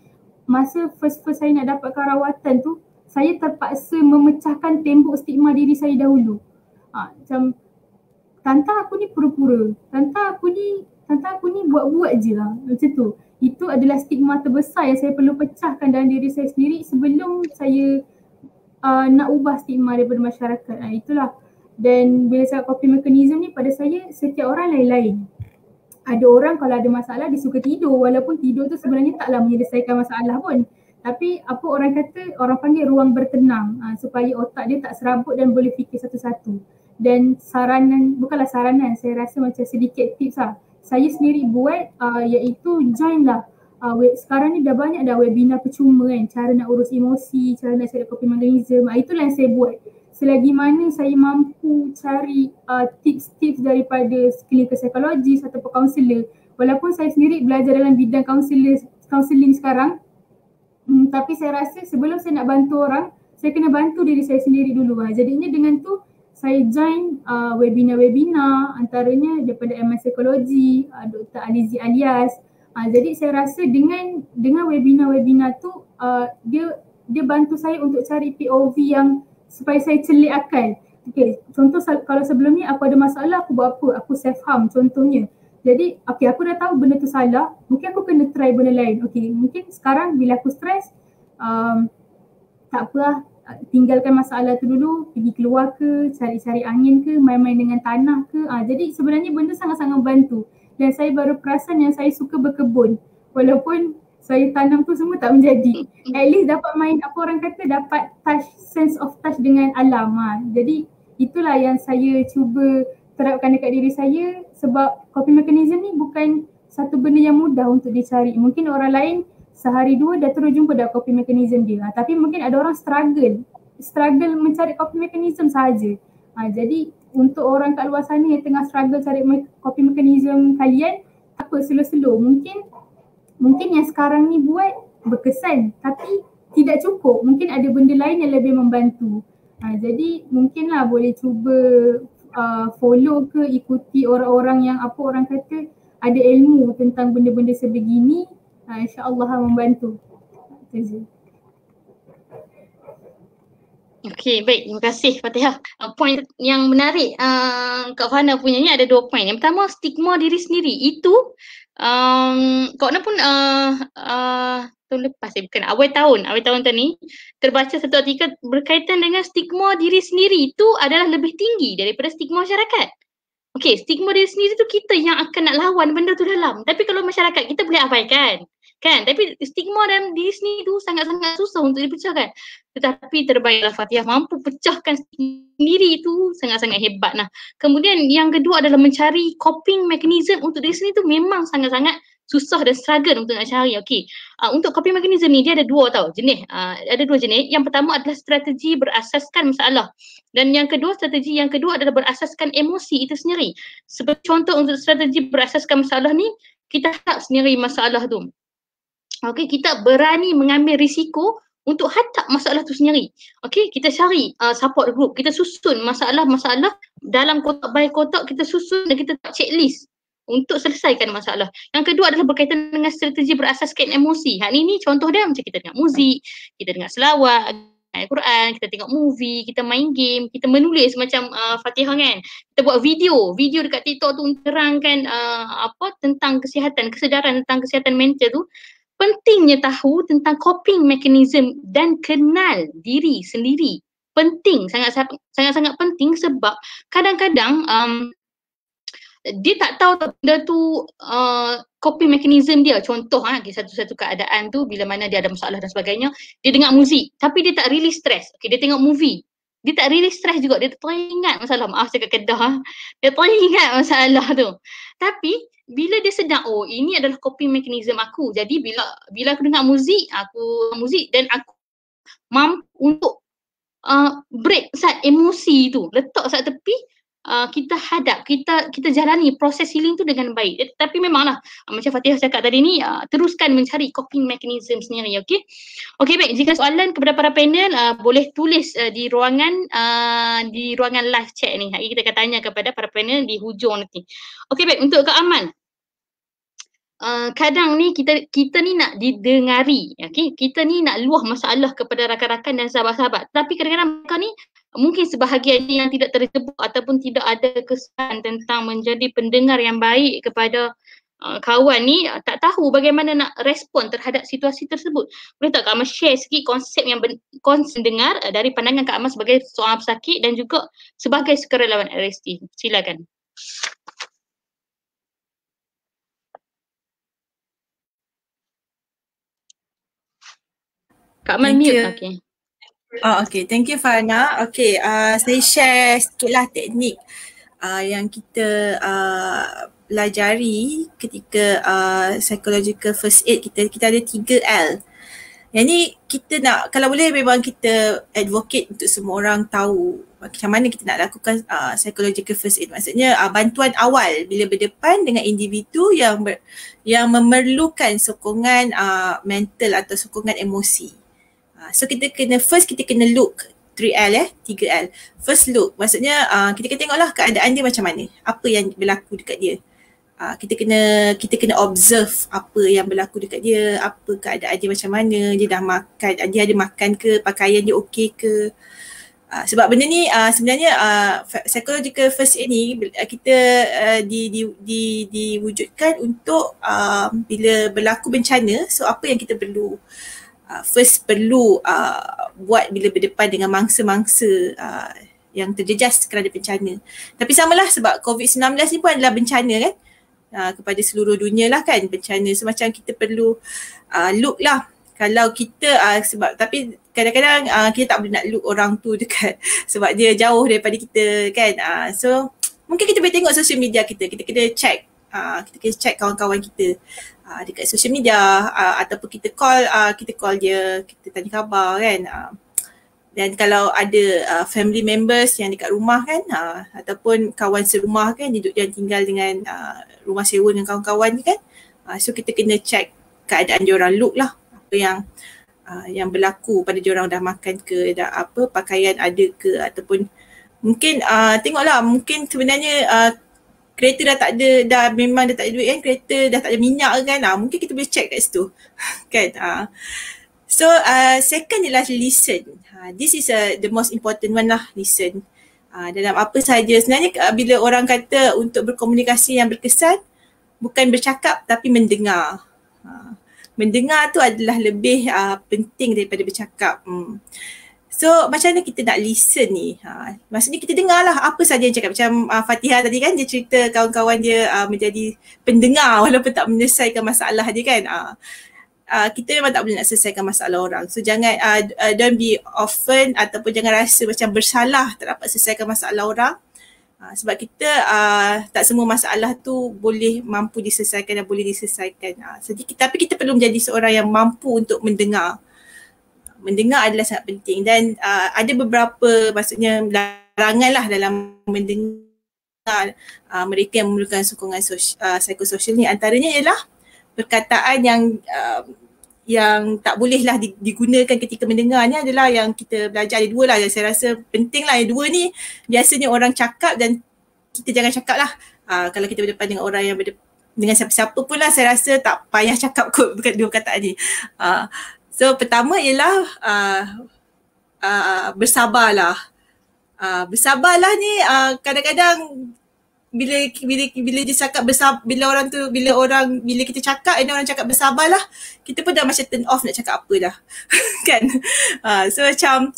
masa first saya nak dapatkan rawatan tu, saya terpaksa memecahkan tembok stigma diri saya dahulu. Macam tanta aku ni pura-pura, tanta aku ni buat-buat je lah, macam tu. Itu adalah stigma terbesar yang saya perlu pecahkan dalam diri saya sendiri sebelum saya nak ubah stigma daripada masyarakat. Itulah. Dan bila cakap coping mechanism ni, pada saya setiap orang lain-lain. Ada orang kalau ada masalah dia suka tidur, walaupun tidur tu sebenarnya taklah menyelesaikan masalah pun. Tapi orang kata, orang panggil ruang bertenang supaya otak dia tak serabut dan boleh fikir satu-satu. Dan bukanlah saranan, saya rasa macam sedikit tips lah. Saya sendiri buat iaitu join lah. Sekarang ni dah banyak dah webinar percuma kan, cara nak urus emosi, cara nak cari coping mechanism. Itulah yang saya buat. Selagi mana saya mampu cari tips-tips daripada clinical psychologist ataupun kaunselor. Walaupun saya sendiri belajar dalam bidang counselling sekarang, tapi saya rasa sebelum saya nak bantu orang, saya kena bantu diri saya sendiri dulu. Jadinya dengan tu saya join webinar-webinar antaranya daripada MS Psikologi, Dr. Alizi Alias. Jadi saya rasa dengan webinar-webinar tu dia bantu saya untuk cari POV yang supaya saya celik akal. Okay, contoh kalau sebelum ni aku ada masalah, aku buat apa? Aku self harm contohnya. Jadi aku dah tahu benda tu salah, mungkin aku kena try benda lain. Mungkin sekarang bila aku stres, tak apalah, tinggalkan masalah tu dulu, pergi keluar ke, cari-cari angin ke, main-main dengan tanah ke. Jadi sebenarnya benda sangat-sangat membantu. Dan saya baru perasan yang saya suka berkebun. Walaupun saya tanam tu semua tak menjadi. At least dapat main, apa orang kata, dapat touch, sense of touch dengan alam. Jadi itulah yang saya cuba terapkan dekat diri saya, sebab coping mechanism ni bukan satu benda yang mudah untuk dicari. Mungkin orang lain sehari dua dah terus jumpa dah coping mechanism dia. Tapi mungkin ada orang struggle mencari coping mechanism sahaja. Jadi untuk orang kat luar sana yang tengah struggle cari coping mechanism kalian, apa slow-slow. Mungkin yang sekarang ni buat berkesan tapi tidak cukup. Mungkin ada benda lain yang lebih membantu. Jadi mungkinlah boleh cuba follow ke ikuti orang-orang yang apa orang kata ada ilmu tentang benda-benda sebegini. InsyaAllah membantu. Itu je. Okey, baik. Terima kasih Fatihah. Poin yang menarik Kak Fana punya ni ada 2 poin. Yang pertama, stigma diri sendiri. Itu Kak Fana pun tahun lepas, awal tahun ni terbaca satu artikel berkaitan dengan stigma diri sendiri itu adalah lebih tinggi daripada stigma masyarakat. Okey, stigma diri sendiri tu kita yang akan nak lawan benda tu dalam. Tapi kalau masyarakat kita boleh abaikan. Kan? Tapi stigma dalam diri sendiri tu sangat-sangat susah untuk dipecahkan. Tetapi terbaiklah Fatihah mampu pecahkan sendiri itu sangat-sangat hebat. Kemudian yang kedua adalah mencari coping mechanism untuk diri sendiri tu memang sangat-sangat susah dan struggle untuk nak cari. Okey. Untuk coping mechanism ni dia ada 2 jenis. Ada 2 jenis. Yang pertama adalah strategi berasaskan masalah. Dan strategi yang kedua adalah berasaskan emosi itu sendiri. Sebagai contoh untuk strategi berasaskan masalah ni, kita hadap sendiri masalah tu. Okey, kita berani mengambil risiko untuk hadap masalah tu sendiri. Okey, kita cari support group, kita susun masalah-masalah dalam kotak by kotak, kita susun dan kita buat checklist untuk selesaikan masalah. Yang kedua adalah berkaitan dengan strategi berasaskan emosi. Ni contoh dia macam kita dengar muzik, kita dengar selawat, Al-Quran, kita tengok movie, kita main game, kita menulis macam Fatihah kan. Kita buat video dekat TikTok tu untuk terangkan tentang kesedaran tentang kesihatan mental tu. Pentingnya tahu tentang coping mechanism dan kenal diri sendiri. Penting, sangat-sangat penting sebab kadang-kadang dia tak tahu benda tu coping mechanism dia. Contoh satu-satu keadaan tu bila mana dia ada masalah dan sebagainya, dia dengar muzik tapi dia tak really stress. Okey, dia tengok movie, dia tak really stress juga, dia teringat masalah, maaf cakap Kedah, dia teringat masalah tu. Tapi bila dia sedar, oh ini adalah coping mechanism aku. Jadi bila aku dengar muzik, dan aku mampu untuk break saat emosi tu, letak saat tepi, kita hadap, kita jalani proses healing tu dengan baik. Tapi memanglah macam Fatihah cakap tadi ni, teruskan mencari coping mechanism sendiri. Okey. Okey, baik, jika soalan kepada para panel boleh tulis di ruangan live chat ni. Hari kita akan tanya kepada para panel di hujung nanti. Okey, baik, untuk Kak Aman. Kadang ni kita ni nak didengari, okay? Kita ni nak luah masalah kepada rakan-rakan dan sahabat-sahabat. Tapi kadang-kadang mereka ni mungkin sebahagian yang tidak terjebak ataupun tidak ada kesan tentang menjadi pendengar yang baik kepada kawan ni, tak tahu bagaimana nak respon terhadap situasi tersebut. Boleh tak Kak Aman share sikit konsep yang konsep dengar dari pandangan Kak Aman sebagai seorang pesakit dan juga sebagai sukarelawan RST? Silakan. Kak Man mute. Okay. Okay, thank you Fana. Okay, saya share sikitlah teknik yang kita pelajari ketika psychological first aid kita ada 3L. Yang ni kita nak, kalau boleh memang kita advocate untuk semua orang tahu macam mana kita nak lakukan psychological first aid. Maksudnya bantuan awal bila berdepan dengan individu yang memerlukan sokongan mental atau sokongan emosi. So kita kena look 3L. First look, maksudnya kita kena tengoklah keadaan dia macam mana, apa yang berlaku dekat dia. Kita kena observe apa yang berlaku dekat dia, apa keadaan dia macam mana, dia dah makan, dia ada makan ke, pakaian dia okey ke. Sebab benda ni sebenarnya psychological first aid ni kita diwujudkan untuk bila berlaku bencana. So apa yang kita perlu first perlu buat bila berdepan dengan mangsa-mangsa yang terjejas kerana bencana. Tapi samalah sebab COVID-19 ni pun adalah bencana kan. kepada seluruh dunia lah kan bencana. So macam kita perlu look lah. Kalau kita sebab tapi kadang-kadang kita tak boleh nak look orang tu dekat sebab dia jauh daripada kita kan. So mungkin kita boleh tengok social media kita kena check. Kita kena check kawan-kawan kita dekat social media ataupun kita call dia, kita tanya khabar kan. Dan kalau ada family members yang dekat rumah kan ataupun kawan serumah kan dia tinggal dengan rumah sewa dengan kawan-kawan ni kan. So kita kena check keadaan diorang, look lah apa yang berlaku pada diorang, dah makan ke, dah apa pakaian ada ke, ataupun mungkin tengoklah mungkin sebenarnya kereta dah tak ada, memang dah tak ada duit kan, kereta dah tak ada minyak kan, mungkin kita boleh check kat situ kan. So second ialah listen. This is the most important one lah, listen. Dalam apa sahaja sebenarnya bila orang kata untuk berkomunikasi yang berkesan, bukan bercakap tapi mendengar. Mendengar tu adalah lebih penting daripada bercakap. So macam mana kita nak listen ni? Maksudnya kita dengar lah apa saja yang cakap. Macam Fatihah tadi kan, dia cerita kawan-kawan dia menjadi pendengar walaupun tak menyelesaikan masalah dia kan. Kita memang tak boleh nak selesaikan masalah orang. So jangan, don't be often ataupun jangan rasa macam bersalah tak dapat selesaikan masalah orang. Sebab kita tak semua masalah tu mampu diselesaikan dan boleh diselesaikan. Tapi kita perlu menjadi seorang yang mampu untuk mendengar. Mendengar adalah sangat penting dan ada beberapa maksudnya larangan lah dalam mendengar mereka yang memerlukan sokongan psikososial ni. Antaranya ialah perkataan yang tak bolehlah digunakan ketika mendengar ni adalah yang kita belajar, ada dua lah yang saya rasa penting lah. Yang dua ni biasanya orang cakap dan kita jangan cakap lah. Kalau kita berdepan dengan orang yang dengan siapa-siapa pun lah, saya rasa tak payah cakap kot dua perkataan ni. So pertama ialah bersabarlah. Bersabarlah ni kadang-kadang bila dia cakap bila kita cakap dan orang cakap bersabarlah, kita pun dah macam turn off nak cakap apa dah. Kan? So macam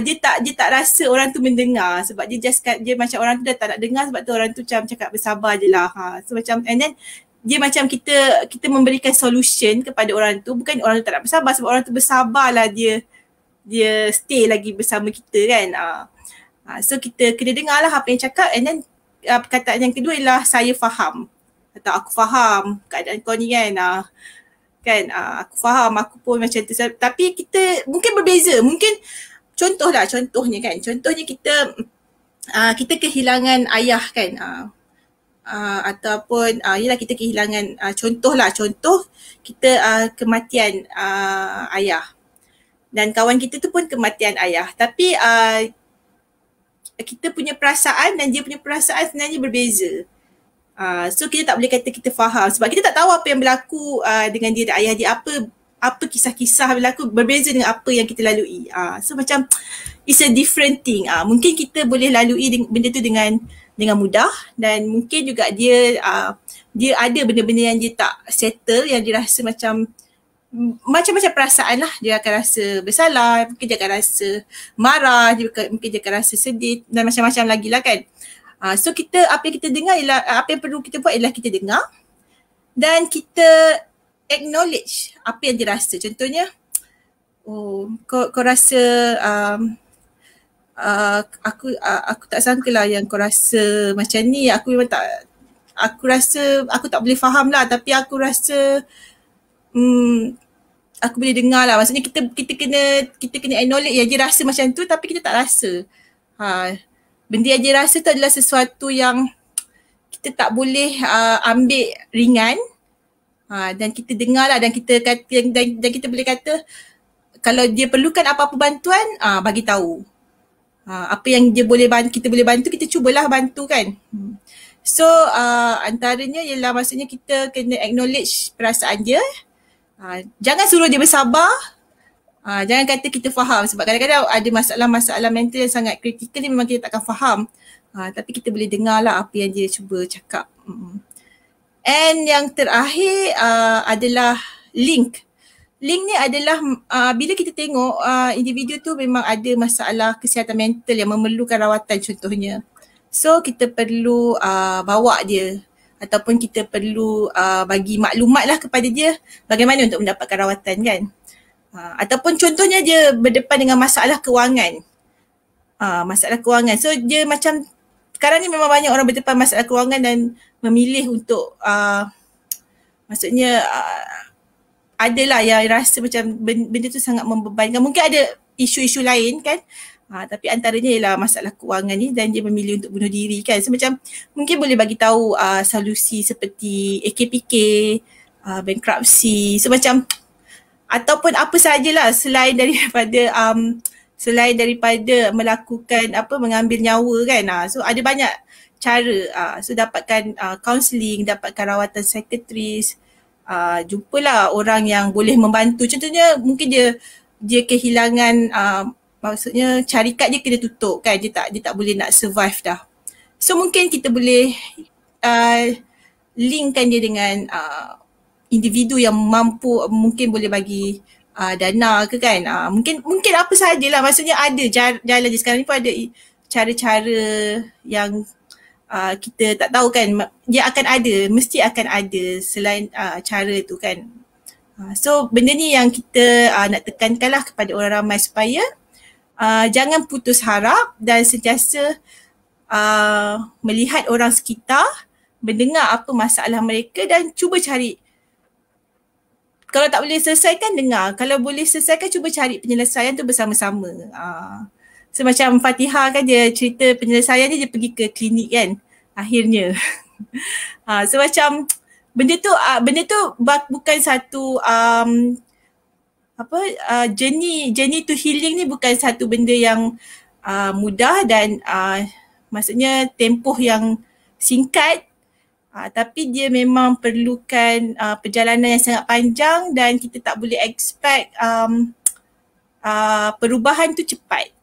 dia tak rasa orang tu mendengar sebab dia macam orang tu dah tak nak dengar, sebab tu orang tu macam cakap bersabar je lah. So macam and then dia macam kita memberikan solution kepada orang tu, bukan orang tu tak nak bersabar, sebab orang tu bersabarlah dia stay lagi bersama kita kan. So kita kena dengar lah apa yang cakap, and then perkataan yang kedua ialah saya faham atau aku faham keadaan kau ni kan. Aku faham, aku pun macam tu. Tapi kita mungkin berbeza. Mungkin contohnya kita kehilangan ayah kan. Ataupun yelah kita kehilangan contoh kita kematian ayah, dan kawan kita tu pun kematian ayah, tapi kita punya perasaan dan dia punya perasaan sebenarnya berbeza. So kita tak boleh kata kita faham sebab kita tak tahu apa yang berlaku dengan dia dan ayah dia, apa kisah-kisah berlaku berbeza dengan apa yang kita lalui. So macam it's a different thing. Mungkin kita boleh lalui benda tu dengan mudah, dan mungkin juga dia ada benda-benda yang dia tak settle, yang dia rasa macam-macam perasaan lah. Dia akan rasa bersalah, mungkin dia akan rasa marah, mungkin dia akan rasa sedih dan macam-macam lagi lah kan. So apa yang kita dengar ialah, apa yang perlu kita buat ialah kita dengar dan kita acknowledge apa yang dia rasa. Contohnya, kau rasa aku tak sangka lah yang kau rasa macam ni. Aku rasa aku tak boleh faham lah, tapi aku rasa aku boleh dengar lah. Maksudnya kita kena acknowledge yang dia rasa macam tu, tapi kita tak rasa. Benda yang dia rasa tu adalah sesuatu yang kita tak boleh ambil ringan. Dan kita dengar lah, dan kita kata, dan kita boleh kata kalau dia perlukan apa-apa bantuan, bagi tahu. Apa yang dia kita boleh bantu, kita cubalah bantu kan. So antaranya ialah maksudnya kita kena acknowledge perasaan dia. Jangan suruh dia bersabar. Jangan kata kita faham, sebab kadang-kadang ada masalah-masalah mental yang sangat kritikal ni memang kita takkan faham. Tapi kita boleh dengar lah apa yang dia cuba cakap. And yang terakhir adalah link. Link ni adalah bila kita tengok individu tu memang ada masalah kesihatan mental yang memerlukan rawatan contohnya. So kita perlu bawa dia ataupun kita perlu bagi maklumat lah kepada dia bagaimana untuk mendapatkan rawatan kan. Ataupun contohnya dia berdepan dengan masalah kewangan. Masalah kewangan. So dia macam sekarang ni memang banyak orang berdepan masalah kewangan dan memilih untuk maksudnya adalah yang rasa macam benda tu sangat membebankan. Mungkin ada isu-isu lain kan. Tapi antaranya ialah masalah kewangan ni dan dia memilih untuk bunuh diri kan. So macam mungkin boleh bagi tahu solusi seperti AKPK, bankruptcy. So macam ataupun apa sahajalah selain daripada melakukan mengambil nyawa kan. So ada banyak cara. So dapatkan counselling, dapatkan rawatan psikiatris, jumpalah orang yang boleh membantu. Contohnya mungkin dia kehilangan maksudnya syarikat dia kena tutup kan, dia tak boleh nak survive dah. So mungkin kita boleh linkkan dia dengan individu yang mampu, mungkin boleh bagi dana ke kan. Mungkin apa sahajalah, maksudnya ada jalan je. Sekarang ni pun ada cara-cara yang kita tak tahu kan, dia akan ada, mesti akan ada selain cara tu kan. So benda ni yang kita nak tekankanlah kepada orang ramai supaya jangan putus harap dan sentiasa melihat orang sekitar, mendengar apa masalah mereka dan cuba cari. Kalau tak boleh selesaikan, dengar. Kalau boleh selesaikan, cuba cari penyelesaian tu bersama-sama. So macam Fatihah kan, dia cerita penyelesaian dia pergi ke klinik kan akhirnya. So macam benda tu bukan satu journey to healing ni bukan satu benda yang mudah dan maksudnya tempoh yang singkat, tapi dia memang perlukan perjalanan yang sangat panjang dan kita tak boleh expect perubahan tu cepat.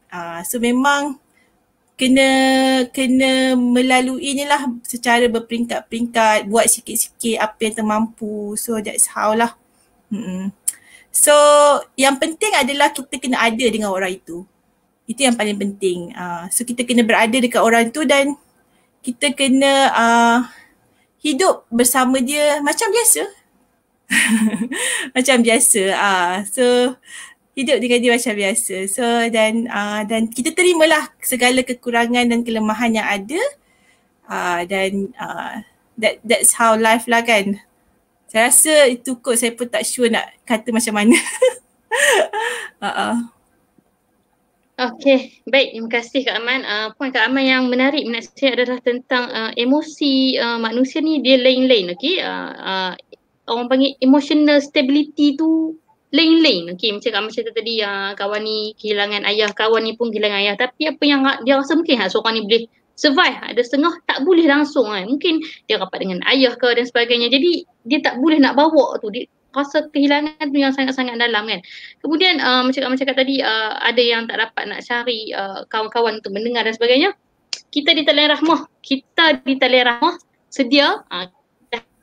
So memang kena melalui ni lah secara berperingkat-peringkat, buat sikit-sikit apa yang termampu. So that's how lah. So yang penting adalah kita kena ada dengan orang itu. Itu yang paling penting. So kita kena berada dekat orang tu dan kita kena hidup bersama dia macam biasa. Macam biasa. So hidup dengan dia macam biasa. So dan kita terimalah segala kekurangan dan kelemahan yang ada. Dan that's how life lah kan. Saya rasa itu kot, saya pun tak sure nak kata macam mana. Okey, baik. Terima kasih Kak Aman. Poin Kak Aman yang menarik minat saya adalah tentang emosi manusia ni dia lain-lain. Okey, orang panggil emotional stability tu lain-lain. Okey, macam Kak Aman cerita tadi, kawan ni kehilangan ayah, kawan ni pun kehilangan ayah. Tapi apa yang dia rasa mungkin seorang ni boleh survive, ada setengah tak boleh langsung kan. Mungkin dia rapat dengan ayah ke dan sebagainya. Jadi dia tak boleh nak bawa tu. Dia rasa kehilangan tu yang sangat-sangat dalam kan. Kemudian macam cakap tadi, ada yang tak dapat nak cari kawan-kawan untuk mendengar dan sebagainya. Kita di Talian Rahmah sedia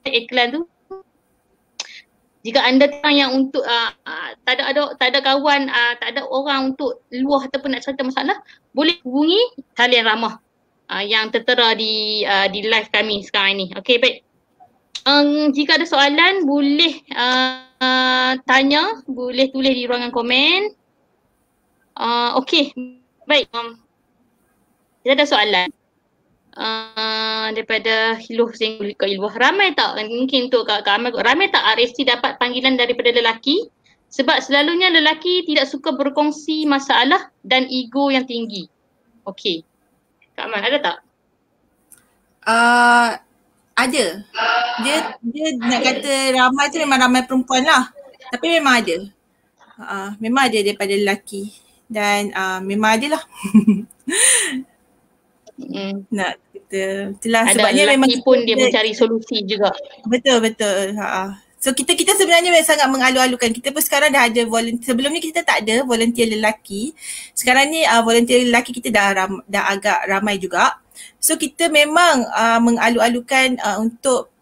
iklan tu. Jika anda yang untuk tak ada kawan, tak ada orang untuk luah ataupun nak cerita masalah, boleh hubungi Talian Rahmah yang tertera di live kami sekarang ini. Okey, baik. Jika ada soalan boleh tanya, boleh tulis di ruangan komen. Okey, baik. Kita ada soalan daripada Hiluh Zenggul ke Iluh. Ramai tak, mungkin untuk Kak Amal, ramai tak RST dapat panggilan daripada lelaki? Sebab selalunya lelaki tidak suka berkongsi masalah dan ego yang tinggi. Okey. Kak Amal, ada tak? Ada. Dia nak kata ramai tu memang ramai perempuan lah. Tapi memang ada. Memang ada daripada lelaki. Dan memang ada lah. Nak kita itulah ada sebabnya memang pun dia mencari solusi juga. Betul. So kita sebenarnya sangat mengalu-alukan. Kita pun sekarang dah ada volunteer. Sebelum ni kita tak ada volunteer lelaki. Sekarang ni volunteer lelaki kita dah agak ramai juga. So kita memang mengalu-alukan untuk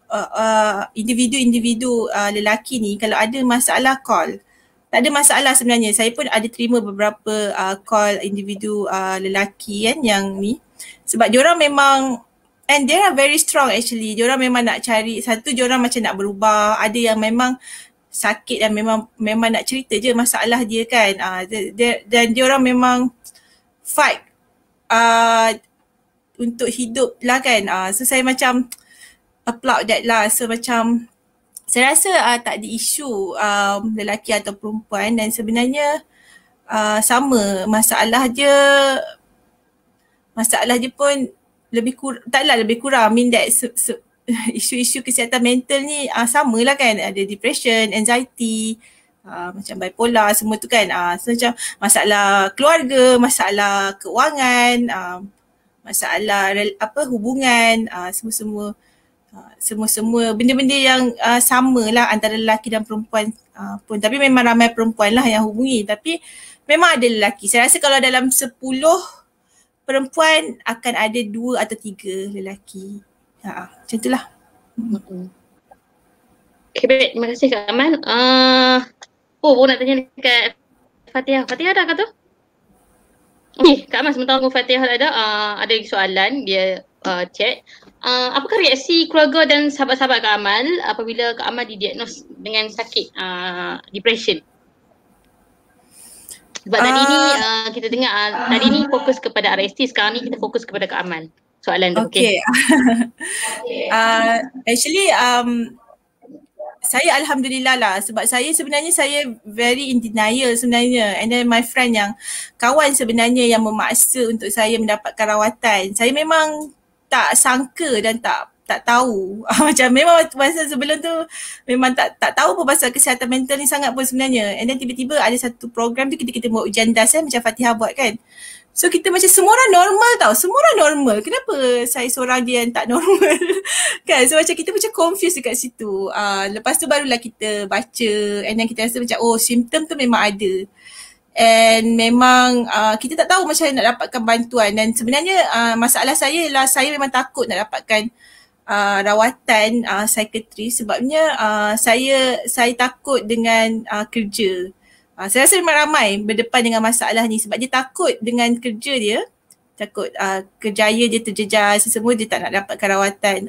individu-individu lelaki ni kalau ada masalah call. Tak ada masalah sebenarnya. Saya pun ada terima beberapa call individu lelaki kan yang ni. Sebab diorang memang and they are very strong actually. Diorang memang nak cari, satu diorang macam nak berubah, ada yang memang sakit dan memang nak cerita je masalah dia kan. Dan diorang memang fight untuk hidup lah kan. So saya macam applaud that lah. So macam saya rasa tak ada isu lelaki atau perempuan, dan sebenarnya sama masalah dia pun lebih kurang, I mean that isu-isu kesihatan mental ni sama lah kan, ada depression, anxiety, macam bipolar semua tu kan. So macam masalah keluarga, masalah keuangan, masalah hubungan, semua benda-benda yang sama lah antara lelaki dan perempuan pun. Tapi memang ramai perempuan lah yang hubungi, tapi memang ada lelaki. Saya rasa kalau dalam 10 perempuan akan ada 2 atau 3 lelaki. Macam itulah. Okay, baik. Terima kasih Kak Aman. Baru nak tanya dekat Fatihah. Fatihah ada ke tu? Okay, Kak Aman sementara Fatihah ada lagi soalan. Dia chat. Apakah reaksi keluarga dan sahabat-sahabat Kak Amal apabila Kak Amal didiagnos dengan sakit depression? Sebab tadi ni kita dengar tadi ni fokus kepada RST, sekarang ni kita fokus kepada Kak Amal. Soalan tu. Okay. Actually saya alhamdulillah lah, sebab sebenarnya saya very in denial sebenarnya, and then my friend yang kawan sebenarnya yang memaksa untuk saya mendapatkan rawatan. Saya memang tak sangka dan tak tahu. Macam memang masa sebelum tu memang tak tahu pun pasal kesihatan mental ni sangat pun sebenarnya. And then tiba-tiba ada satu program tu kita buat ujian das macam Fatihah buat kan. So kita macam semua orang normal tau. Semua orang normal. Kenapa saya seorang dia yang tak normal? Kan? So macam kita macam confused dekat situ. Lepas tu barulah kita baca, and then kita rasa macam simptom tu memang ada. And memang kita tak tahu macam nak dapatkan bantuan. Dan sebenarnya masalah saya ialah saya memang takut nak dapatkan rawatan psikiatris, sebabnya saya takut dengan kerja. Saya rasa memang ramai berdepan dengan masalah ni sebab dia takut dengan kerja dia, takut kerjaya dia terjejas, semua dia tak nak dapatkan rawatan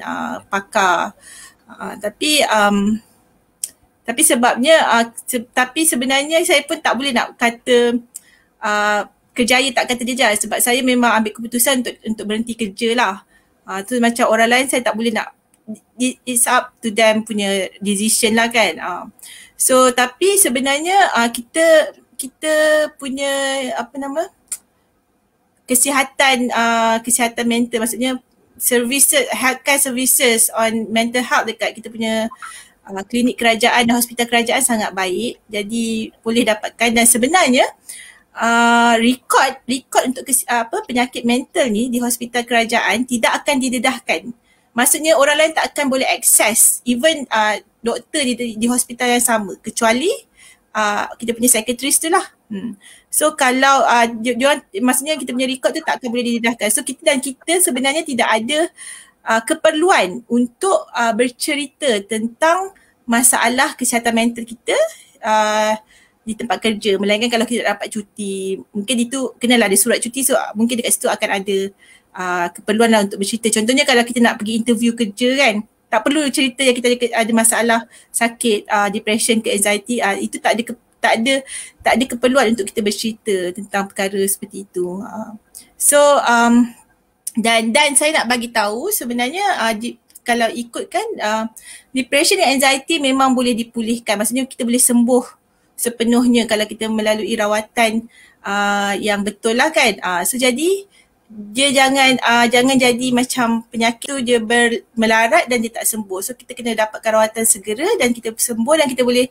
pakar. Tapi sebabnya tapi sebenarnya saya pun tak boleh nak kata kerjaya tak kata terjejas, sebab saya memang ambil keputusan untuk berhenti kerja lah. Tu macam orang lain saya tak boleh nak, it's up to them punya decision lah kan. So tapi sebenarnya kita punya kesihatan mental, maksudnya healthcare services on mental health dekat kita punya klinik kerajaan dan hospital kerajaan sangat baik. Jadi boleh dapatkan, dan sebenarnya rekod untuk penyakit mental ni di hospital kerajaan tidak akan didedahkan. Maksudnya orang lain tak akan boleh akses even doktor di hospital yang sama, kecuali kita punya psikiatris tu lah. So kalau maksudnya kita punya rekod tu tak akan boleh didedahkan. So kita sebenarnya tidak ada keperluan untuk bercerita tentang masalah kesihatan mental kita di tempat kerja, melainkan kalau kita dapat cuti, mungkin itu kenalah ada surat cuti, so mungkin dekat situ akan ada keperluan lah untuk bercerita. Contohnya kalau kita nak pergi interview kerja kan, tak perlu cerita yang kita ada masalah sakit, depression ke anxiety, itu tak ada keperluan untuk kita bercerita tentang perkara seperti itu. So dan saya nak bagi tahu sebenarnya kalau ikutkan depression dan anxiety memang boleh dipulihkan, maksudnya kita boleh sembuh sepenuhnya kalau kita melalui rawatan yang betul lah kan. So jadi dia jangan jadi macam penyakit tu dia melarat dan dia tak sembuh. So kita kena dapatkan rawatan segera dan kita sembuh dan kita boleh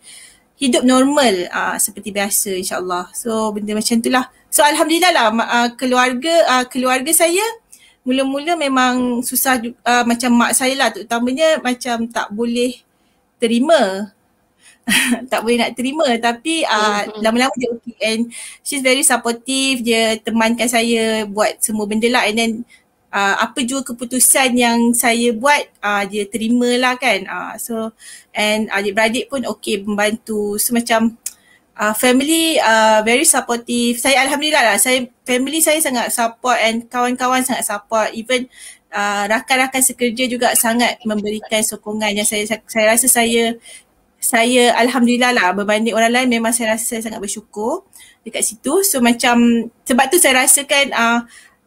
hidup normal seperti biasa insyaAllah. So benda macam tu lah. So alhamdulillah lah keluarga saya mula-mula memang susah macam mak saya lah terutamanya macam tak boleh terima. Tak boleh nak terima, tapi lama-lama dia okay, and she's very supportive. Dia temankan saya buat semua benda lah, and then apa juga keputusan yang saya buat dia terima lah kan. So and adik-beradik pun okay membantu. So macam family very supportive. Saya alhamdulillah lah, family saya sangat support and kawan-kawan sangat support. Even rakan-rakan sekerja juga sangat memberikan sokongan yang saya rasa saya alhamdulillah lah, berbanding orang lain memang saya rasa saya sangat bersyukur dekat situ. So macam sebab tu saya rasakan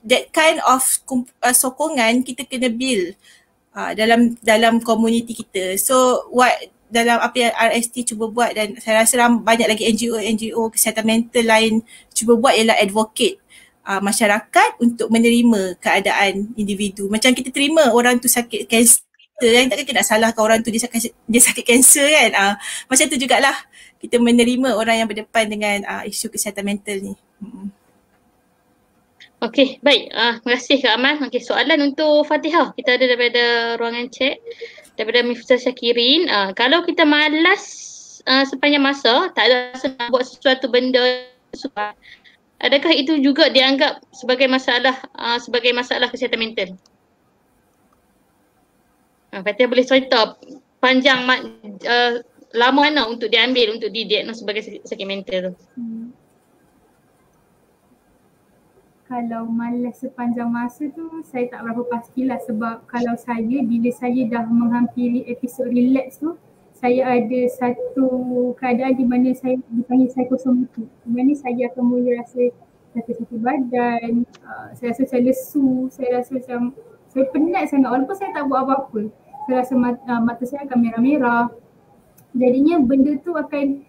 that kind of sokongan kita kena build dalam community kita. So dalam apa yang RST cuba buat, dan saya rasa banyak lagi NGO kesihatan mental lain cuba buat, ialah advocate masyarakat untuk menerima keadaan individu. Macam kita terima orang tu sakit kanser kan, takkan kita nak salahkan orang tu dia sakit kanser kan. Macam tu jugalah kita menerima orang yang berdepan dengan isu kesihatan mental ni. Okey, baik. Terima kasih Kak Aman. Okey, soalan untuk Fatihah. Kita ada daripada ruangan chat. Daripada Miftah Syakirin. Kalau kita malas sepanjang masa, tak ada rasa nak buat sesuatu benda suka, adakah itu juga dianggap sebagai masalah kesihatan mental? Fatihah boleh cerita panjang lama mana untuk diambil untuk didiagnos sebagai sakit mental tu? Kalau malas sepanjang masa tu saya tak berapa pastilah, sebab kalau bila saya dah menghampiri episod relapse tu, saya ada satu keadaan di mana saya dipanggil psikosomatik, di mana saya akan mula rasa sakit badan, saya rasa saya lesu, saya rasa macam saya penat sangat walaupun saya tak buat apa-apa. Saya rasa mata saya akan merah-merah. Jadinya benda tu akan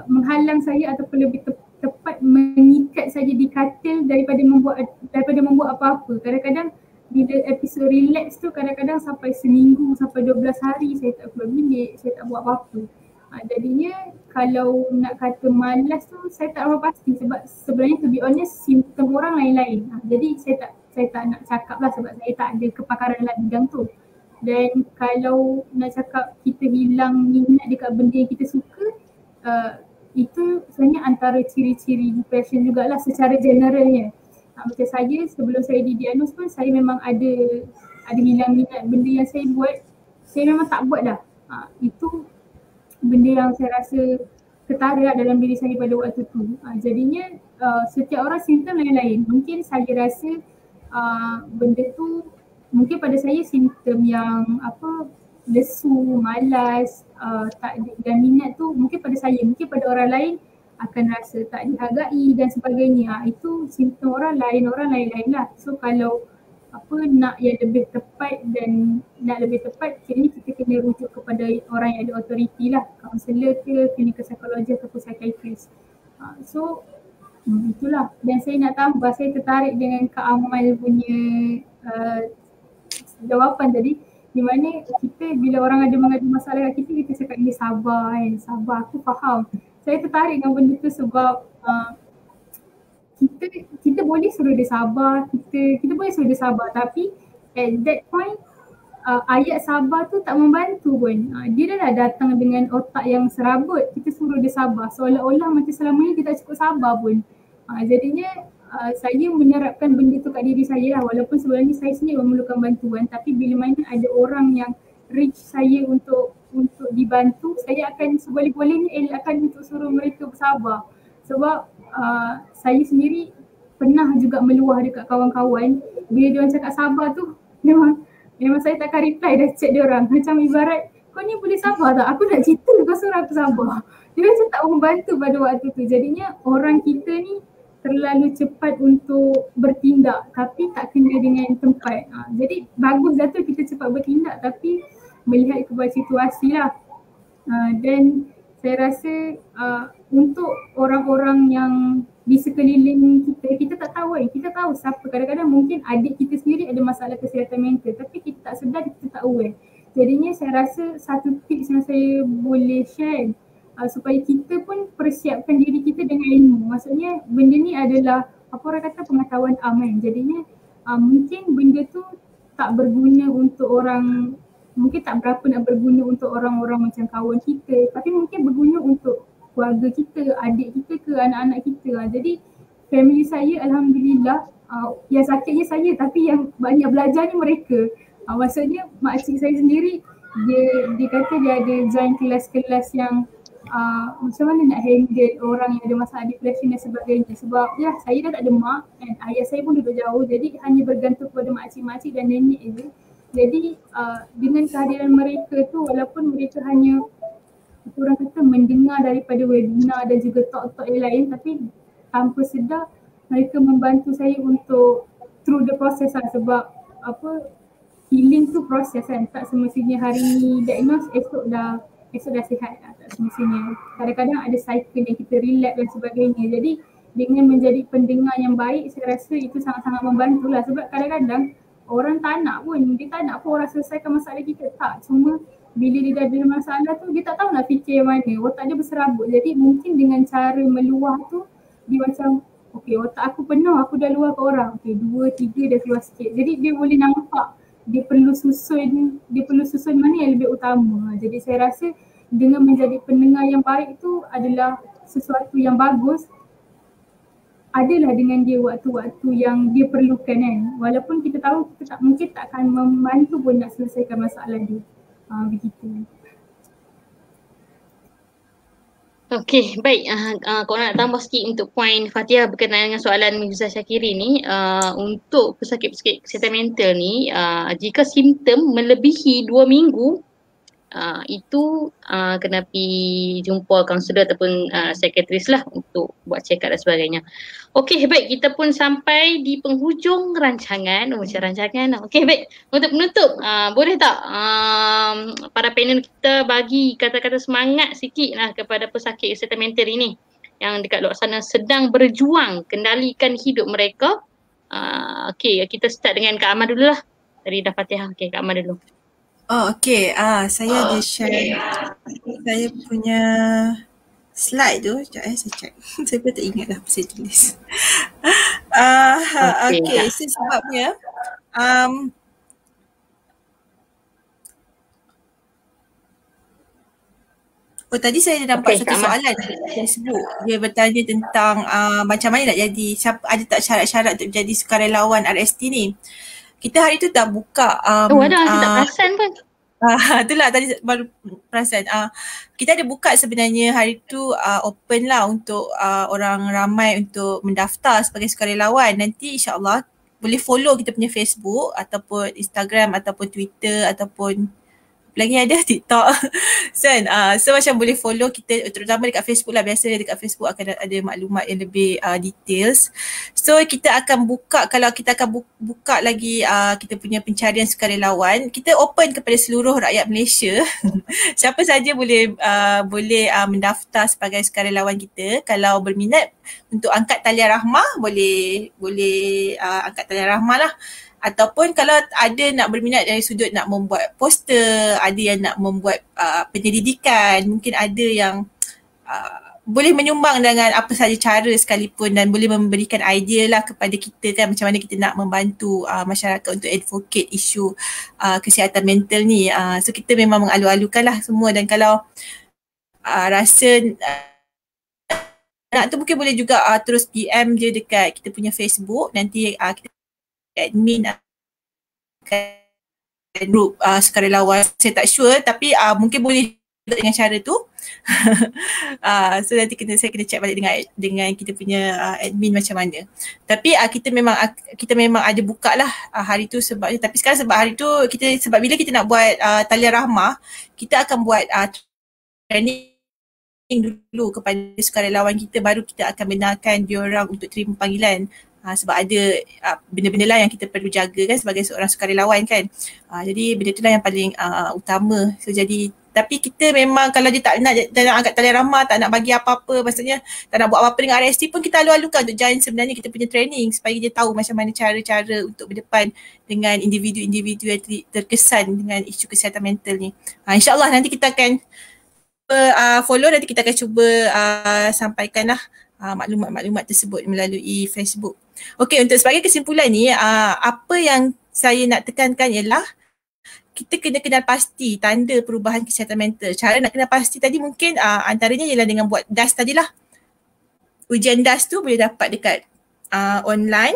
menghalang saya ataupun lebih tepat mengikat saja di katil daripada membuat apa-apa. Kadang-kadang bila episod relax tu kadang-kadang sampai seminggu, sampai 12 hari saya tak keluar bilik, saya tak buat apa-apa. Jadinya kalau nak kata malas tu saya tak berapa pasti, sebab sebenarnya to be honest simptom orang lain-lain. Jadi saya tak nak cakap lah sebab saya tak ada kepakaran dalam bidang tu. Dan kalau nak cakap kita hilang minat dekat benda yang kita suka, itu sebenarnya antara ciri-ciri depression jugalah secara generalnya. Macam saya sebelum saya didiagnos pun saya memang ada hilang minat benda yang saya buat, saya memang tak buat dah. Itu benda yang saya rasa ketara dalam diri saya pada waktu tu. Jadinya setiap orang simptom lain-lain. Mungkin saya rasa benda tu mungkin pada saya simptom yang lesu, malas, tak ada minat tu mungkin pada saya, mungkin pada orang lain akan rasa tak dihargai dan sebagainya. Itu simptom orang lain lah. So kalau nak yang lebih tepat kiranya kita kena rujuk kepada orang yang ada authority lah, kaunselor ke, klinikal psikologi ataupun psikiatris. So itulah. Dan saya nak tambah, saya tertarik dengan Kak Amal punya jawapan tadi, di mana kita bila orang ada mengadu masalah kat kita cakap dia sabar kan, sabar, aku faham. Saya tertarik dengan benda tu sebab kita boleh suruh dia sabar, kita boleh suruh dia sabar, tapi at that point ayat sabar tu tak membantu pun. Dia dah datang dengan otak yang serabut, kita suruh dia sabar seolah-olah macam selama ni dia tak cukup sabar pun. Jadinya saya menerapkan benda tu kat diri saya lah, walaupun sebenarnya saya sendiri memerlukan bantuan, tapi bila mana ada orang yang reach saya untuk dibantu, saya akan seboleh-bolehnya elakkan untuk suruh mereka bersabar. Sebab saya sendiri pernah juga meluah dekat kawan-kawan, bila diorang cakap sabar tu memang saya takkan reply dah chat diorang. Macam ibarat, kau ni boleh sabar tak? Aku nak cerita kau suruh aku sabar. Dia macam tak membantu pada waktu tu. Jadinya orang kita ni terlalu cepat untuk bertindak tapi tak kena dengan tempat. Jadi bagus dah tu kita cepat bertindak tapi melihat kepada situasi lah. Dan saya rasa untuk orang-orang yang di sekeliling kita tak tahu kita tahu siapa. Kadang-kadang mungkin adik kita sendiri ada masalah kesihatan mental tapi kita tak sedar, kita tak aware. Jadinya saya rasa satu tips yang saya boleh share supaya kita pun persiapkan diri kita dengan ilmu. Maksudnya benda ni adalah orang kata pengetahuan am. Jadinya mungkin benda tu tak berguna untuk orang, mungkin tak berapa nak berguna untuk orang-orang macam kawan kita, tapi mungkin berguna untuk keluarga kita, adik kita ke, anak-anak kita. Jadi family saya alhamdulillah yang sakitnya saya tapi yang banyak belajarnya mereka. Maksudnya makcik saya sendiri dia kata dia ada join kelas-kelas yang macam mana nak handle orang yang ada masalah depression dan sebagainya. Sebab ya saya dah tak ada mak dan ayah saya pun duduk jauh, jadi hanya bergantung kepada makcik-makcik dan nenek je. Jadi dengan kehadiran mereka tu, walaupun mereka hanya orang kata mendengar daripada webinar dan juga talk-talk yang lain, tapi tanpa sedar mereka membantu saya untuk through the process lah. Sebab healing tu proses kan, tak semestinya hari ni diagnose esok dah sihat lah, tak semestinya. Kadang-kadang ada cycle yang kita relapse dan sebagainya. Jadi dengan menjadi pendengar yang baik, saya rasa itu sangat-sangat membantu lah. Sebab kadang-kadang orang tak nak pun, dia tak nak pun orang selesaikan masalah kita, tak. Cuma bila dia dah ada masalah tu, dia tak tahu nak fikir yang mana, otak dia berserabut. Jadi mungkin dengan cara meluah tu, dia macam okay, otak aku penuh, aku dah luah ke orang, okay 2, 3 dah keluar sikit. Jadi dia boleh nampak dia perlu susun mana yang lebih utama. Jadi saya rasa dengan menjadi pendengar yang baik itu adalah sesuatu yang bagus. Adalah dengan dia waktu-waktu yang dia perlukan kan. Walaupun kita tahu kita mungkin tak akan membantu pun nak selesaikan masalah dia. Begitu. Okey, baik. Kalau nak tambah sikit untuk poin Fatihah berkenaan dengan soalan Mirza Syakiri ni, untuk pesakit-pesakit kesihatan mental ni, jika simptom melebihi 2 minggu, itu kena pergi jumpa kaunselor ataupun psikiatris lah untuk buat check up dan sebagainya. Okey, baik, kita pun sampai di penghujung rancangan. Macam rancangan. Okey, baik. Untuk penutup, boleh tak para panel kita bagi kata-kata semangat sikit lah kepada pesakit kesihatan mental ini yang dekat luar sana sedang berjuang kendalikan hidup mereka. Okey, kita start dengan Kak Amal dulu lah. Tadi dah Fatihah. Okey, Kak Amal dulu. Oh, okey. Saya ada share saya punya slide tu. Sekejap saya check. Saya pun tak ingat dah apa saya tulis. Okey, so sebabnya tadi saya dapat satu soalan di Facebook. Dia bertanya tentang macam mana nak jadi, ada tak syarat-syarat untuk jadi sukarelawan RST ni. Kita hari tu dah buka kita tak perasan pun. Itulah tadi baru perasan. Kita ada buka sebenarnya hari tu open lah untuk orang ramai untuk mendaftar sebagai sukarelawan. Nanti insyaAllah boleh follow kita punya Facebook ataupun Instagram ataupun Twitter ataupun lagi ada TikTok. So macam boleh follow kita, terutama dekat Facebook lah. Biasanya dekat Facebook akan ada maklumat yang lebih details. So kita akan buka, kalau kita akan buka lagi kita punya pencarian sukarelawan. Kita open kepada seluruh rakyat Malaysia. Siapa saja boleh mendaftar sebagai sukarelawan kita. Kalau berminat untuk angkat talian rahmah, boleh angkat talian rahmah lah. Ataupun kalau ada nak berminat dari sudut nak membuat poster, ada yang nak membuat penyelidikan, mungkin ada yang boleh menyumbang dengan apa sahaja cara sekalipun dan boleh memberikan idea lah kepada kita kan macam mana kita nak membantu masyarakat untuk advocate isu kesihatan mental ni. So kita memang mengalu-alukan lah semua, dan kalau rasa nak tu mungkin boleh juga terus PM je dekat kita punya Facebook. Nanti kita admin group sukarelawan, saya tak sure tapi mungkin boleh dengan cara tu. So nanti saya kena check balik dengan kita punya admin macam mana. Tapi kita memang ada buka lah hari tu sebabnya. Tapi sekarang sebab hari tu sebab bila kita nak buat talian rahmah, kita akan buat training dulu kepada sukarelawan kita, baru kita akan benarkan diorang untuk terima panggilan. Sebab ada benda-benda lah yang kita perlu jaga kan sebagai seorang sukarelawan kan. Jadi benda tu lah yang paling utama. So jadi, tapi kita memang kalau dia tak nak angkat talian rahmah, tak nak bagi apa-apa, maksudnya tak nak buat apa-apa dengan RST pun, kita alu-alukan untuk join sebenarnya kita punya training supaya dia tahu macam mana cara-cara untuk berdepan dengan individu-individu yang terkesan dengan isu kesihatan mental ni. InsyaAllah nanti kita akan follow, nanti kita akan cuba sampaikan lah maklumat-maklumat tersebut melalui Facebook. Okey, untuk sebagai kesimpulan ni, apa yang saya nak tekankan ialah kita kena kenal pasti tanda perubahan kesihatan mental. Cara nak kenal pasti tadi mungkin antaranya ialah dengan buat DAS tadilah. Ujian DAS tu boleh dapat dekat online.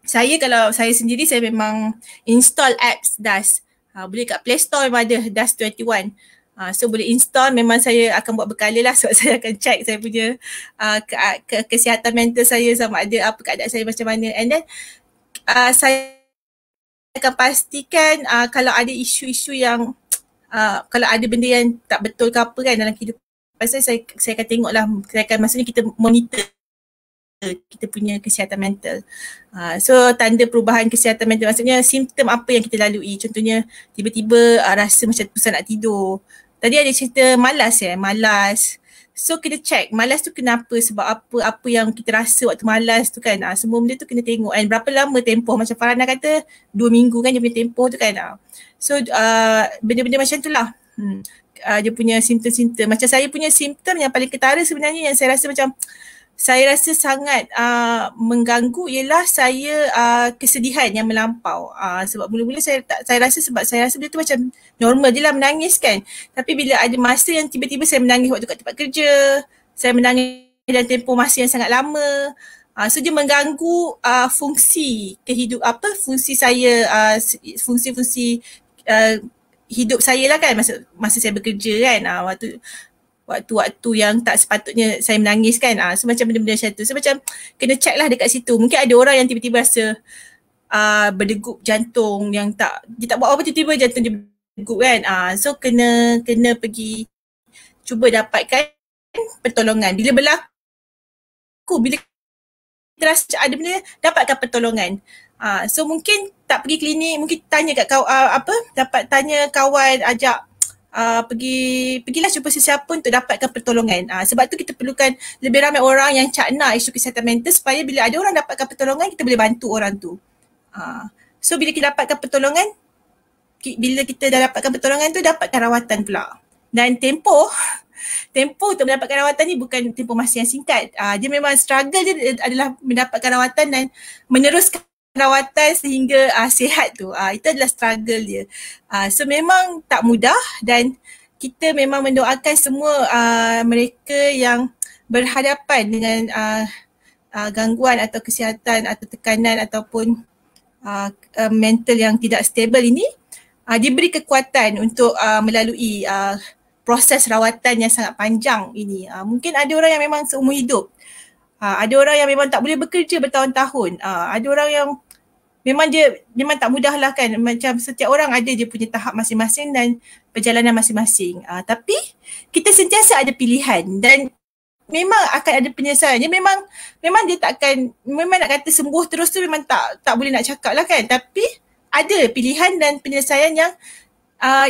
Kalau saya sendiri, saya memang install apps DAS. Boleh kat Play Store memang ada DAS 21. So boleh install, memang saya akan buat berkala lah sebab saya akan check saya punya kesihatan mental saya sama ada apa keadaan saya macam mana. And then saya akan pastikan kalau ada isu-isu yang kalau ada benda yang tak betul ke apa kan dalam kehidupan saya akan tengok lah, maksudnya kita monitor kita punya kesihatan mental. So tanda perubahan kesihatan mental maksudnya simptom apa yang kita lalui. Contohnya tiba-tiba rasa macam susah nak tidur. Tadi ada cerita malas. So kena check malas tu kenapa, sebab apa yang kita rasa waktu malas tu kan. Semua benda tu kena tengok kan berapa lama tempoh, macam Farhana kata 2 minggu kan dia punya tempoh tu kan. So benda-benda macam tu lah. Dia punya simptom-simptom. Macam saya punya simptom yang paling ketara sebenarnya yang saya rasa sangat mengganggu ialah saya kesedihan yang melampau. Sebab mula-mula saya rasa benda tu macam normal je lah menangis kan. Tapi bila ada masa yang tiba-tiba saya menangis waktu kat tempat kerja, saya menangis dalam tempoh masa yang sangat lama. So dia mengganggu fungsi fungsi saya, fungsi-fungsi hidup saya lah kan masa saya bekerja kan. Waktu-waktu yang tak sepatutnya saya menangis kan. So macam benda-benda macam tu. So macam kena check lah dekat situ. Mungkin ada orang yang tiba-tiba rasa berdegup jantung yang dia tak buat apa tiba-tiba jantung dia berdegup kan. So kena pergi cuba dapatkan pertolongan. Bila kita rasa ada benda, dapatkan pertolongan. So mungkin tak pergi klinik, mungkin tanya kat dapat tanya kawan, ajak pergilah jumpa sesiapa untuk dapatkan pertolongan. Sebab tu kita perlukan lebih ramai orang yang cakna isu kesihatan mental supaya bila ada orang dapatkan pertolongan, kita boleh bantu orang tu. So bila kita dapatkan pertolongan, bila kita dah dapatkan pertolongan tu, dapatkan rawatan pula. Dan tempoh untuk mendapatkan rawatan ni bukan tempoh masa yang singkat. Dia memang struggle je adalah mendapatkan rawatan dan meneruskan rawatan sehingga sihat tu. Itu adalah struggle dia. So memang tak mudah dan kita memang mendoakan semua mereka yang berhadapan dengan gangguan atau kesihatan atau tekanan ataupun mental yang tidak stabil ini diberi kekuatan untuk melalui proses rawatan yang sangat panjang ini. Mungkin ada orang yang memang seumur hidup. Ada orang yang memang tak boleh bekerja bertahun-tahun. Ada orang yang memang tak mudah lah kan. Macam setiap orang ada dia punya tahap masing-masing dan perjalanan masing-masing. Tapi kita sentiasa ada pilihan dan memang akan ada penyelesaian. Dia memang dia takkan, memang nak kata sembuh terus tu memang tak boleh nak cakap lah kan. Tapi ada pilihan dan penyelesaian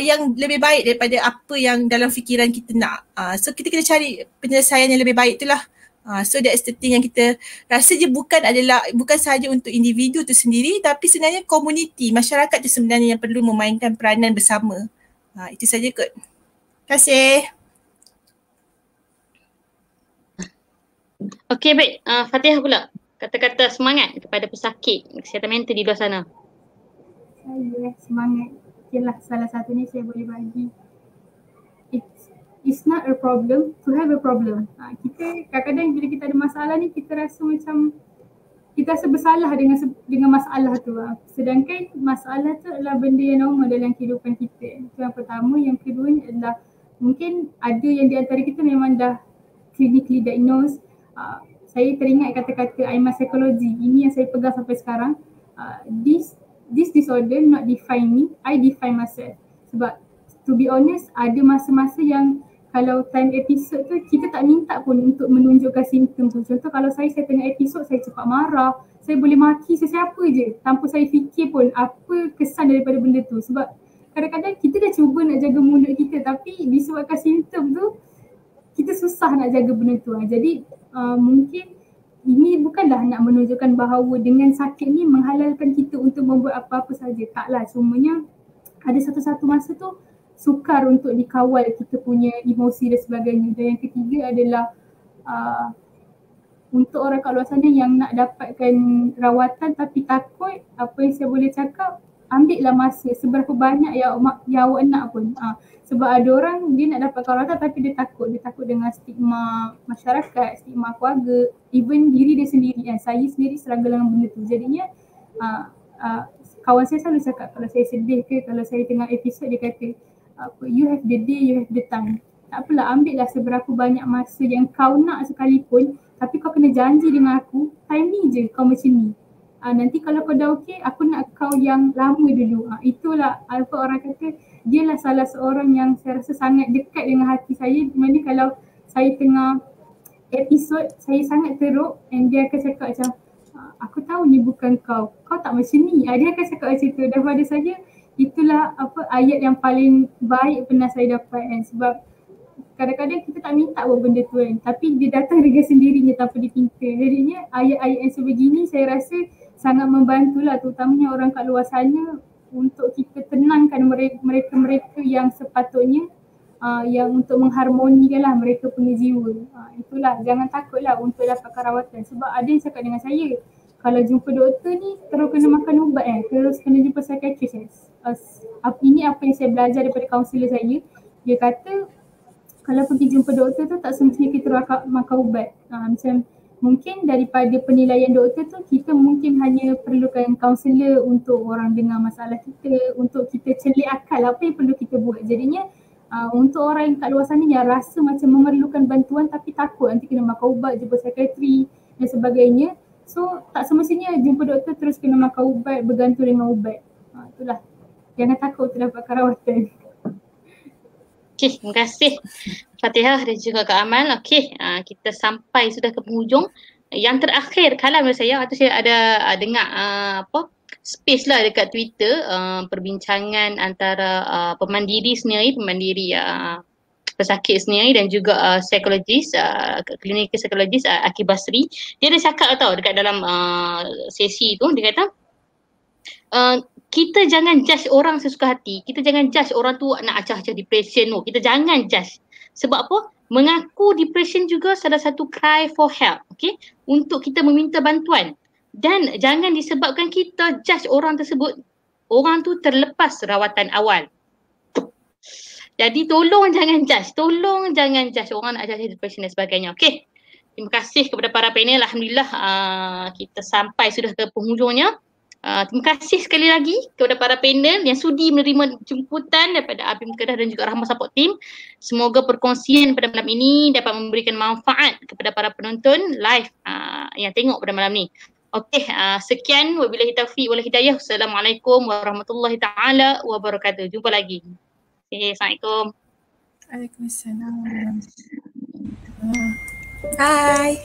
yang lebih baik daripada apa yang dalam fikiran kita nak. So kita kena cari penyelesaian yang lebih baik tu lah. So that's the thing yang kita rasa je bukan sahaja untuk individu tu sendiri, tapi sebenarnya komuniti, masyarakat tu sebenarnya yang perlu memainkan peranan bersama. Itu saja kot. Terima kasih. Okey, baik. Fatihah pula. Kata-kata semangat kepada pesakit kesihatan mental di luar sana. Saya semangat. Yalah, salah satunya saya boleh bagi. It's not a problem to have a problem. Kita kadang-kadang bila kita ada masalah ni, kita rasa macam kita rasa bersalah dengan masalah tu. Sedangkan masalah tu adalah benda yang normal dalam kehidupan kita. Itu yang pertama. Yang kedua adalah mungkin ada yang di antara kita memang dah clinically diagnosed. Saya teringat kata-kata Aiman Psikologi. Ini yang saya pegang sampai sekarang. This disorder not define me, I define myself. Sebab to be honest, ada masa-masa yang kalau time episode tu kita tak minta pun untuk menunjukkan simptom tu. Contoh kalau saya tengah episod, saya cepat marah, saya boleh maki sesiapa je tanpa saya fikir pun apa kesan daripada benda tu. Sebab kadang-kadang kita dah cuba nak jaga mulut kita, tapi disebabkan simptom tu kita susah nak jaga benda tu. Jadi mungkin ini bukanlah nak menunjukkan bahawa dengan sakit ni menghalalkan kita untuk membuat apa-apa saja. Taklah, cumanya ada satu-satu masa tu sukar untuk dikawal kita punya emosi dan sebagainya. Dan yang ketiga adalah untuk orang kat luar sana yang nak dapatkan rawatan tapi takut, apa yang saya boleh cakap, ambillah masa seberapa banyak yang awak nak pun. Sebab ada orang dia nak dapatkan rawatan tapi dia takut dengan stigma masyarakat, stigma keluarga, even diri dia sendiri. Saya sendiri struggle dengan benda tu. Jadinya kawan saya selalu cakap kalau saya sedih ke, kalau saya tengah episod, dia kata you have the day, you have the time. Tak apalah, ambil lah seberapa banyak masa yang kau nak sekalipun, tapi kau kena janji dengan aku, time ni je kau macam ni. Nanti kalau kau dah okey, aku nak kau yang lama dulu. Itulah apa orang kata, dia lah salah seorang yang saya rasa sangat dekat dengan hati saya. Di mana kalau saya tengah episod, saya sangat teruk and dia akan cakap macam, aku tahu ni bukan kau, kau tak macam ni. Dia akan cakap macam tu. Dan pada saya, itulah apa ayat yang paling baik pernah saya dapat kan. Sebab kadang-kadang kita tak minta buat benda tu kan, tapi dia datang dengan sendirinya tanpa dipinta. Jadinya ayat-ayat yang sebegini saya rasa sangat membantulah, terutamanya orang kat luar sana, untuk kita tenangkan mereka-mereka yang sepatutnya yang untuk mengharmonikan lah mereka punya jiwa. Itulah, jangan takutlah untuk dapatkan rawatan. Sebab ada yang cakap dengan saya, kalau jumpa doktor ni terus kena makan ubat terus kena jumpa psikiatrist. Ini apa yang saya belajar daripada kaunselor saya. Dia kata kalau pergi jumpa doktor tu tak semestinya kita makan ubat. Macam mungkin daripada penilaian doktor tu, kita mungkin hanya perlukan kaunselor untuk orang dengar masalah kita, untuk kita celik akal apa yang perlu kita buat. Jadinya untuk orang yang kat luar sana yang rasa macam memerlukan bantuan tapi takut nanti kena makan ubat, jumpa psikiatri dan sebagainya. So tak semestinya jumpa doktor terus kena makan ubat, bergantung dengan ubat. Itulah, jangan takut untuk dapatkan rawatan. Okey, terima kasih Fatihah dan juga Kak Amal. Okey, kita sampai sudah ke penghujung. Yang terakhir, kalam saya atau saya ada dengar space lah dekat Twitter, perbincangan antara pemandiri sendiri, pemandiri pesakit sendiri dan juga psikologis, klinikal psikologis Aki Basri. Dia ada cakap tau dekat dalam sesi tu, dia kata kita jangan judge orang sesuka hati. Kita jangan judge orang tu nak acah-acah depression tu. Kita jangan judge. Sebab apa? Mengaku depression juga salah satu cry for help. Okay? Untuk kita meminta bantuan. Dan jangan disebabkan kita judge orang tersebut, orang tu terlepas rawatan awal. Jadi tolong jangan judge. Tolong jangan judge orang nak acah-acah depression dan sebagainya. Okay? Terima kasih kepada para panel. Alhamdulillah kita sampai sudah ke penghujungnya. Terima kasih sekali lagi kepada para panel yang sudi menerima jemputan daripada Abim Kedah dan juga Rahmah Support Team. Semoga perkongsian pada malam ini dapat memberikan manfaat kepada para penonton live yang tengok pada malam ni. Okey, sekian, wabillahi taufiq wal hidayah. Assalamualaikum warahmatullahi taala wabarakatuh. Jumpa lagi. Okay, Assalamualaikum. Waalaikumsalam. Bye.